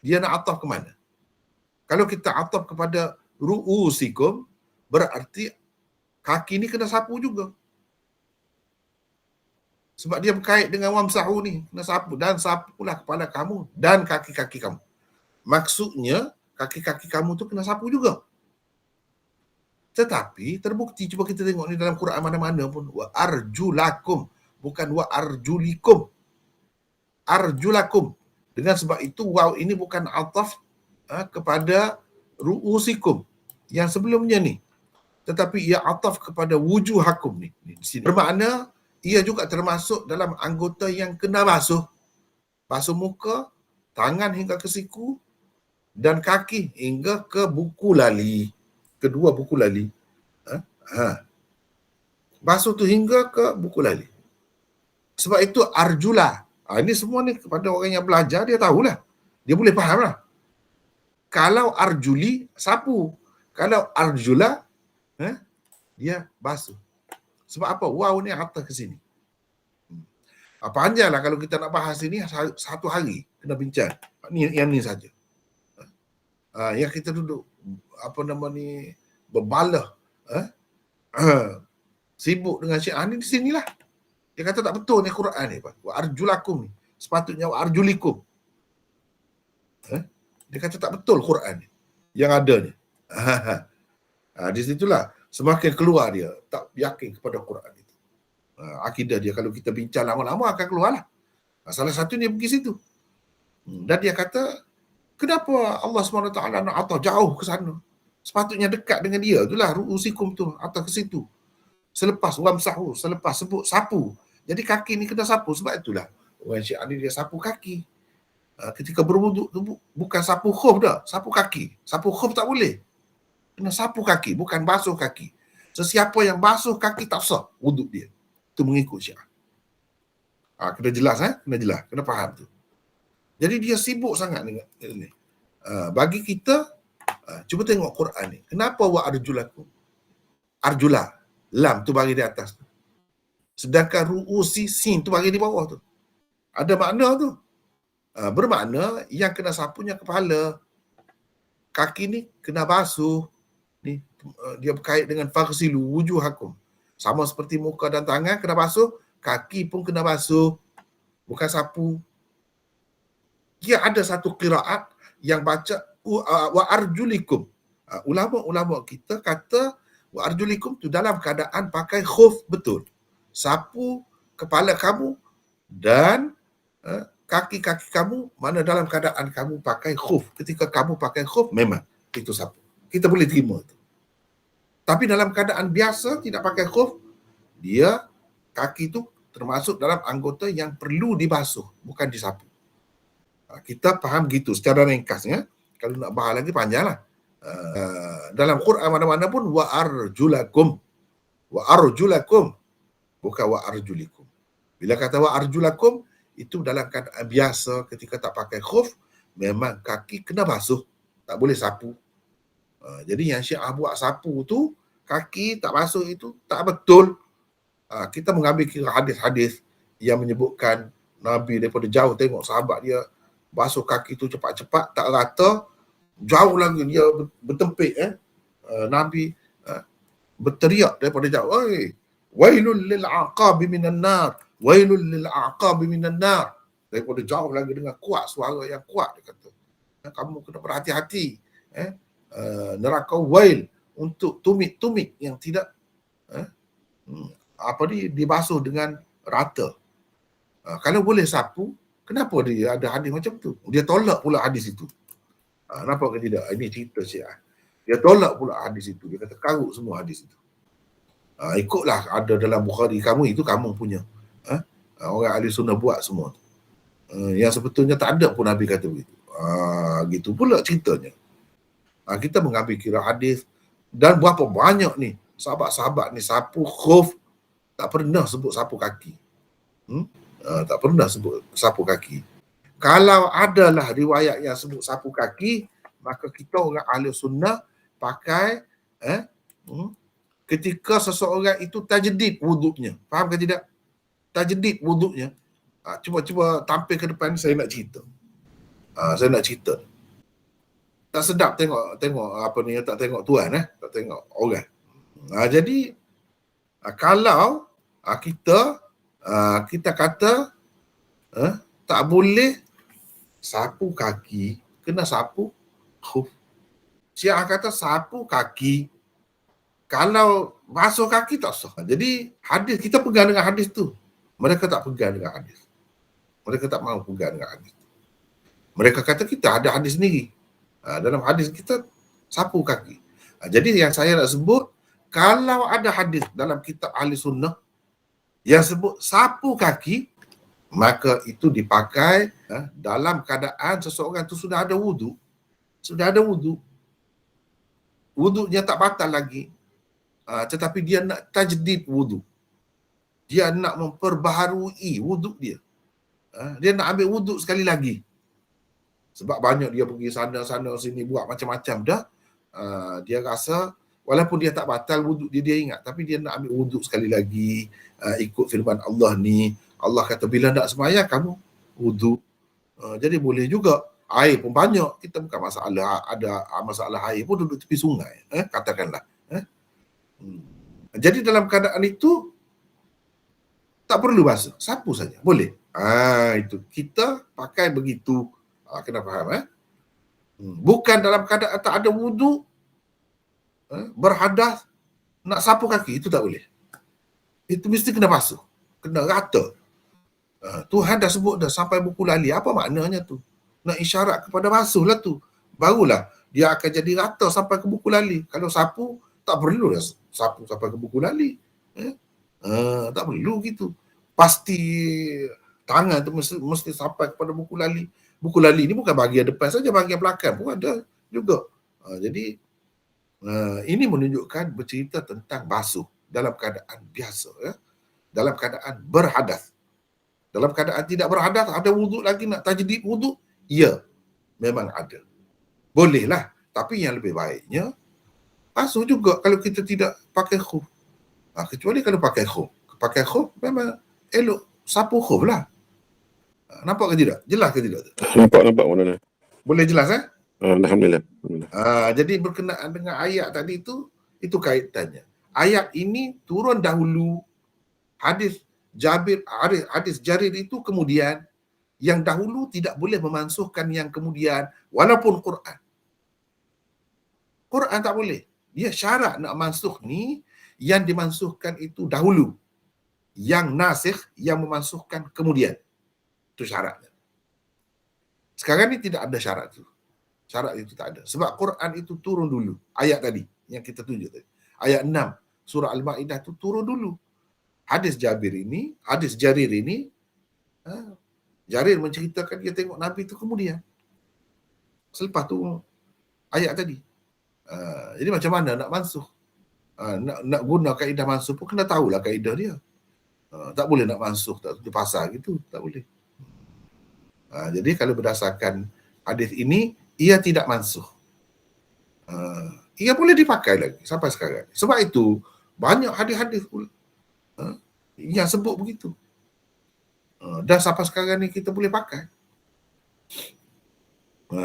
Dia nak ataf ke mana? Kalau kita ataf kepada ru'usikum, berarti kaki ni kena sapu juga. Sebab dia berkait dengan wamsahu ni, kena sapu. Dan sapulah kepala kamu dan kaki-kaki kamu. Maksudnya, kaki-kaki kamu tu kena sapu juga. Tetapi, terbukti, cuba kita tengok ni dalam Quran mana-mana pun. Wa arjulakum. Bukan wa arjulikum. Arjulakum. Dengan sebab itu, waw ini bukan ataf kepada ru'usikum. Yang sebelumnya ni. Tetapi ia ataf kepada wujuhakum ni. Di sini. Bermakna ia juga termasuk dalam anggota yang kena basuh. Basuh muka, tangan hingga ke siku dan kaki hingga ke buku lali. kedua buku lali. Basuh tu hingga ke buku lali. Sebab itu arjula. Ini semua ni kepada orang yang belajar, dia tahulah. Dia boleh faham lah. Kalau arjuli, sapu. Kalau arjula, dia basuh. Sebab apa? Waw ni atas ke sini. Panjanglah kalau kita nak bahas ini, satu hari kena bincang. Yang ni saja. Yang kita duduk, berbalah. Sibuk dengan syiah ni di sinilah. Dia kata tak betul ni Quran ni. Wa arjulakum ni. Sepatutnya wa arjulikum. Dia kata tak betul Quran ni. Yang ada ni. Di situlah semakin keluar dia tak yakin kepada Quran itu. Akidah dia kalau kita bincang lama-lama akan keluarlah. Salah satunya pergi situ. Dan dia kata, kenapa Allah SWT nak atas jauh ke sana? Sepatutnya dekat dengan dia. Itulah ru'usikum tu, atas ke situ. Selepas wamsahu, selepas sebut sapu. Jadi kaki ni kena sapu. Sebab itulah orang Syiah ni dia sapu kaki. Ketika berwuduk tu bukan sapu khuf dah, sapu kaki. Sapu khuf tak boleh. Kena sapu kaki, bukan basuh kaki. Sesiapa yang basuh kaki tak sah wuduk dia. Itu mengikut Syiah. Kena jelas, kena jelas, kena faham tu. Jadi dia sibuk sangat dengan ini. Bagi kita, cuba tengok Quran ni. Kenapa wa arjulakum? Arjula, lam tu bagi di atas. Sedangkan ru'usi, sin tu bagi di bawah tu. Ada makna tu. Bermakna yang kena sapunya kepala. Kaki ni kena basuh. Ni dia berkait dengan faghsilu wujuhakum. Sama seperti muka dan tangan kena basuh, kaki pun kena basuh. Bukan sapu. Dia ada satu qiraat yang baca wa arjulikum. Ulama-ulama kita kata wa arjulikum tu dalam keadaan pakai khuf betul. Sapu kepala kamu dan kaki-kaki kamu mana dalam keadaan kamu pakai khuf. Ketika kamu pakai khuf memang itu sapu. Kita boleh terima itu. Tapi dalam keadaan biasa tidak pakai khuf, dia kaki itu termasuk dalam anggota yang perlu dibasuh, bukan disapu. Kita faham gitu secara ringkasnya. Kalau nak bahas lagi panjanglah. Dalam Quran mana-mana pun wa arjulakum. Wa arjulakum. Bukan wa arjulikum. Bila kata wa arjulakum, itu dalam keadaan biasa ketika tak pakai khuf, memang kaki kena basuh. Tak boleh sapu. Jadi yang Syiah buat sapu tu, kaki tak basuh itu tak betul. Kita mengambil kira hadis-hadis yang menyebutkan Nabi daripada jauh tengok sahabat dia basuh kaki tu cepat-cepat, tak rata, jauh lagi dia bertempik. Nabi berteriak daripada jauh, oi, wailul lil aqabi minan nar, wailul lil aqabi minan nar. Daripada jauh lagi dengan kuat, suara yang kuat dia kata. Kamu kena berhati-hati. Neraka wail untuk tumit-tumit yang tidak dibasuh dengan rata. Kalau boleh sapu, kenapa dia ada hadis macam tu? Dia tolak pula hadis itu. Nampak ke tidak? Ini cerita Syiah. Dia tolak pula hadis itu. Dia kata karut semua hadis itu. Ikutlah ada dalam Bukhari kamu, itu kamu punya. Orang ahli sunnah buat semua. Yang sebetulnya tak ada pun Nabi kata begitu. Gitu pula ceritanya. Kita mengambil kira hadis dan berapa banyak ni sahabat-sahabat ni sapu khuf, tak pernah sebut sapu kaki. Tak pernah sebut sapu kaki. Kalau adalah riwayat yang sebut sapu kaki, maka kita orang ahli sunnah pakai ketika seseorang itu tajdid wuduknya. Faham ke tidak? Tajdid wuduknya. Cuba tampil ke depan, saya nak cerita. Saya nak cerita. Tak sedap tengok apa ni, tak tengok tuan, tak tengok orang. Jadi kalau kita kata tak boleh sapu kaki, kena sapu khuf. Syiah kata sapu kaki, kalau basuh kaki tak sah. Jadi hadis, kita pegang dengan hadis tu. Mereka tak pegang dengan hadis. Mereka tak mahu pegang dengan hadis. Mereka kata kita ada hadis sendiri. Dalam hadis kita sapu kaki. Jadi yang saya nak sebut, kalau ada hadis dalam kitab ahli sunnah yang sebut sapu kaki, maka itu dipakai dalam keadaan seseorang itu sudah ada wuduk. Sudah ada wuduk. wudunya tak batal lagi, tetapi dia nak tajdid wudu. Dia nak memperbaharui wudu dia. Dia nak ambil wudu sekali lagi. Sebab banyak dia pergi sana sini buat macam-macam dah. Dia rasa walaupun dia tak batal wudu dia ingat, tapi dia nak ambil wudu sekali lagi, ikut firman Allah ni. Allah kata bila nak sembahyang kamu wudu. Jadi boleh juga. Air pun banyak, kita bukan masalah, ada masalah air pun duduk tepi sungai, katakanlah. Jadi dalam keadaan itu tak perlu basuh, sapu saja, boleh. Itu kita pakai begitu, kena faham. Bukan dalam keadaan tak ada wudu, berhadas, nak sapu kaki, itu tak boleh. Itu mesti kena basuh, kena rata. Tuhan dah sebut dah sampai buku lali, apa maknanya tu? Nak isyarat kepada basuh lah tu. Barulah dia akan jadi rata sampai ke buku lali. Kalau sapu, tak perlu dah sapu sampai ke buku lali. Tak perlu gitu. Pasti tangan tu mesti sampai kepada buku lali. Buku lali ni bukan bahagian depan saja, bahagian belakang pun ada juga. Jadi ini menunjukkan bercerita tentang basuh dalam keadaan biasa, dalam keadaan berhadas. Dalam keadaan tidak berhadas, ada wuduk lagi nak tajdid wuduk, ya, memang ada. Bolehlah, tapi yang lebih baiknya basuh juga kalau kita tidak pakai khuf. Kecuali kalau pakai khuf. Pakai khuf memang elok sapu khuf lah. Nampak ke tidak? Jelas ke tidak? Nampak Maulana. Boleh jelas Alhamdulillah. Jadi berkenaan dengan ayat tadi itu kaitannya. Ayat ini turun dahulu, hadis Jarir itu kemudian, yang dahulu tidak boleh memansuhkan yang kemudian, walaupun Quran tak boleh. Dia syarat nak mansuh ni, yang dimansuhkan itu dahulu. Yang nasikh, yang memansuhkan kemudian. Itu syaratnya. Sekarang ni tidak ada syarat tu. Syarat itu tak ada. Sebab Quran itu turun dulu. Ayat tadi, yang kita tunjuk tadi. Ayat 6, surah Al-Ma'idah itu turun dulu. Hadis Jarir ini, Jarir menceritakan dia tengok Nabi itu kemudian. Selepas tu ayat tadi. Jadi macam mana nak mansuh? Nak guna kaedah mansuh pun kena tahulah kaedah dia. Tak boleh nak mansuh tak tutup pasal gitu, tak boleh. Jadi kalau berdasarkan hadis ini, ia tidak mansuh. Ia boleh dipakai lagi sampai sekarang. Sebab itu banyak hadis-hadis yang sebut begitu. Dan sampai sekarang ni kita boleh pakai.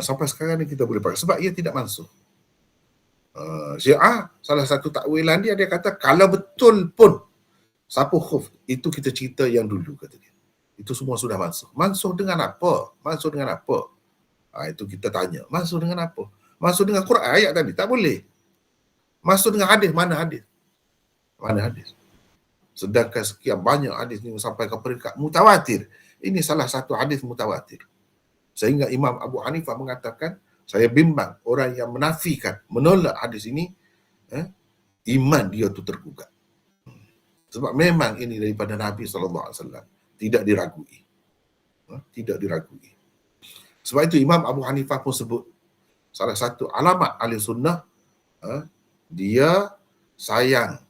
Sampai sekarang ni kita boleh pakai. Sebab ia tidak mansuh. Syiah, salah satu takwilan dia kata kalau betul pun sapu khuf, itu kita cerita yang dulu, kata dia. Itu semua sudah mansuh. Mansuh dengan apa? Mansuh dengan apa? Itu kita tanya. Mansuh dengan apa? Mansuh dengan Quran ayat tadi? Tak boleh. Mansuh dengan hadis? Mana hadis? Mana hadis? Sedangkan sekian banyak hadis ni sampai ke peringkat mutawatir. Ini salah satu hadis mutawatir. Sehingga Imam Abu Hanifah mengatakan, saya bimbang orang yang menafikan, menolak hadis ini, iman dia tu tergugat. Sebab memang ini daripada Nabi SAW. Tidak diragui. Tidak diragui. Sebab itu Imam Abu Hanifah pun sebut, salah satu alamat ahli sunnah, dia sayang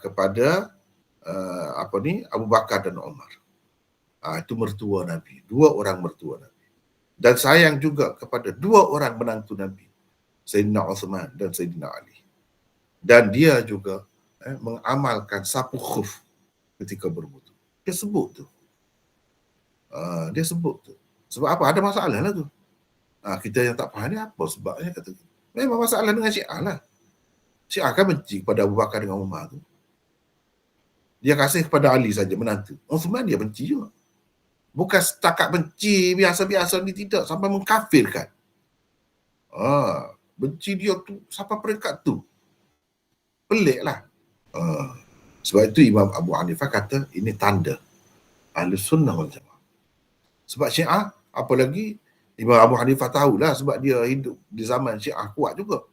kepada Abu Bakar dan Umar. Itu mertua Nabi. Dua orang mertua Nabi. Dan sayang juga kepada dua orang menantu Nabi, Sayyidina Uthman dan Sayyidina Ali. Dan dia juga mengamalkan sapu khuf ketika berwudu. Dia sebut tu. Dia sebut tu. Sebab apa? Ada masalah lah tu. Kita yang tak faham ni apa sebabnya, kata. Memang masalah dengan Syiah lah. Syiah kan benci kepada Abu Bakar dengan Umar tu. Dia kasih kepada Ali saja menantu. Uthman dia benci juga. Bukan setakat benci biasa-biasa ni, tidak. Sampai mengkafirkan. Benci dia tu sampai peringkat tu. Pelik lah. Sebab itu Imam Abu Hanifah kata ini tanda ahli sunnah wal jamaah. Sebab Syiah, apalagi Imam Abu Hanifah tahulah sebab dia hidup di zaman Syiah kuat juga.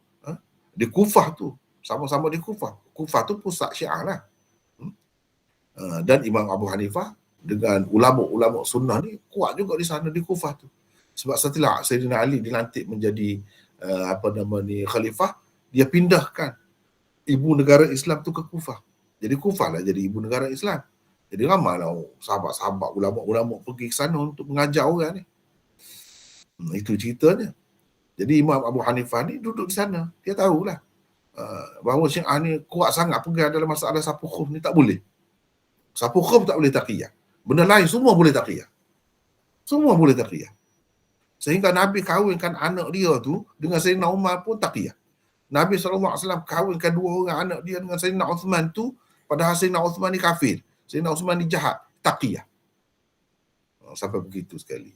Di Kufah tu. Sama-sama di Kufah. Kufah tu pusat Syiah lah. Dan Imam Abu Hanifah dengan ulama-ulama sunnah ni kuat juga di sana di Kufah tu. Sebab setelah Sayyidina Ali dilantik menjadi khalifah, dia pindahkan ibu negara Islam tu ke Kufah. Jadi Kufah lah jadi ibu negara Islam. Jadi ramailah sahabat-sahabat, ulama-ulama pergi ke sana untuk mengajar orang ni. Itu ceritanya. Jadi Imam Abu Hanifah ni duduk di sana. Dia tahulah bahawa Syiah ni kuat sangat pegang dalam masalah sapu khuf ni, tak boleh. Sapu khuf tak boleh taqiyah. Benda lain semua boleh taqiyah. Semua boleh taqiyah. Sehingga Nabi kahwinkan anak dia tu dengan Sayyidina Umar pun taqiyah. Nabi SAW kahwinkan dua orang anak dia dengan Sayyidina Uthman tu, padahal Sayyidina Uthman ni kafir. Sayyidina Uthman ni jahat. Taqiyah. Sampai begitu sekali.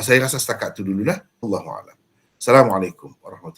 Saya rasa setakat tu dululah. Allahu'alam. Assalamualaikum warahmatullahi wabarakatuh.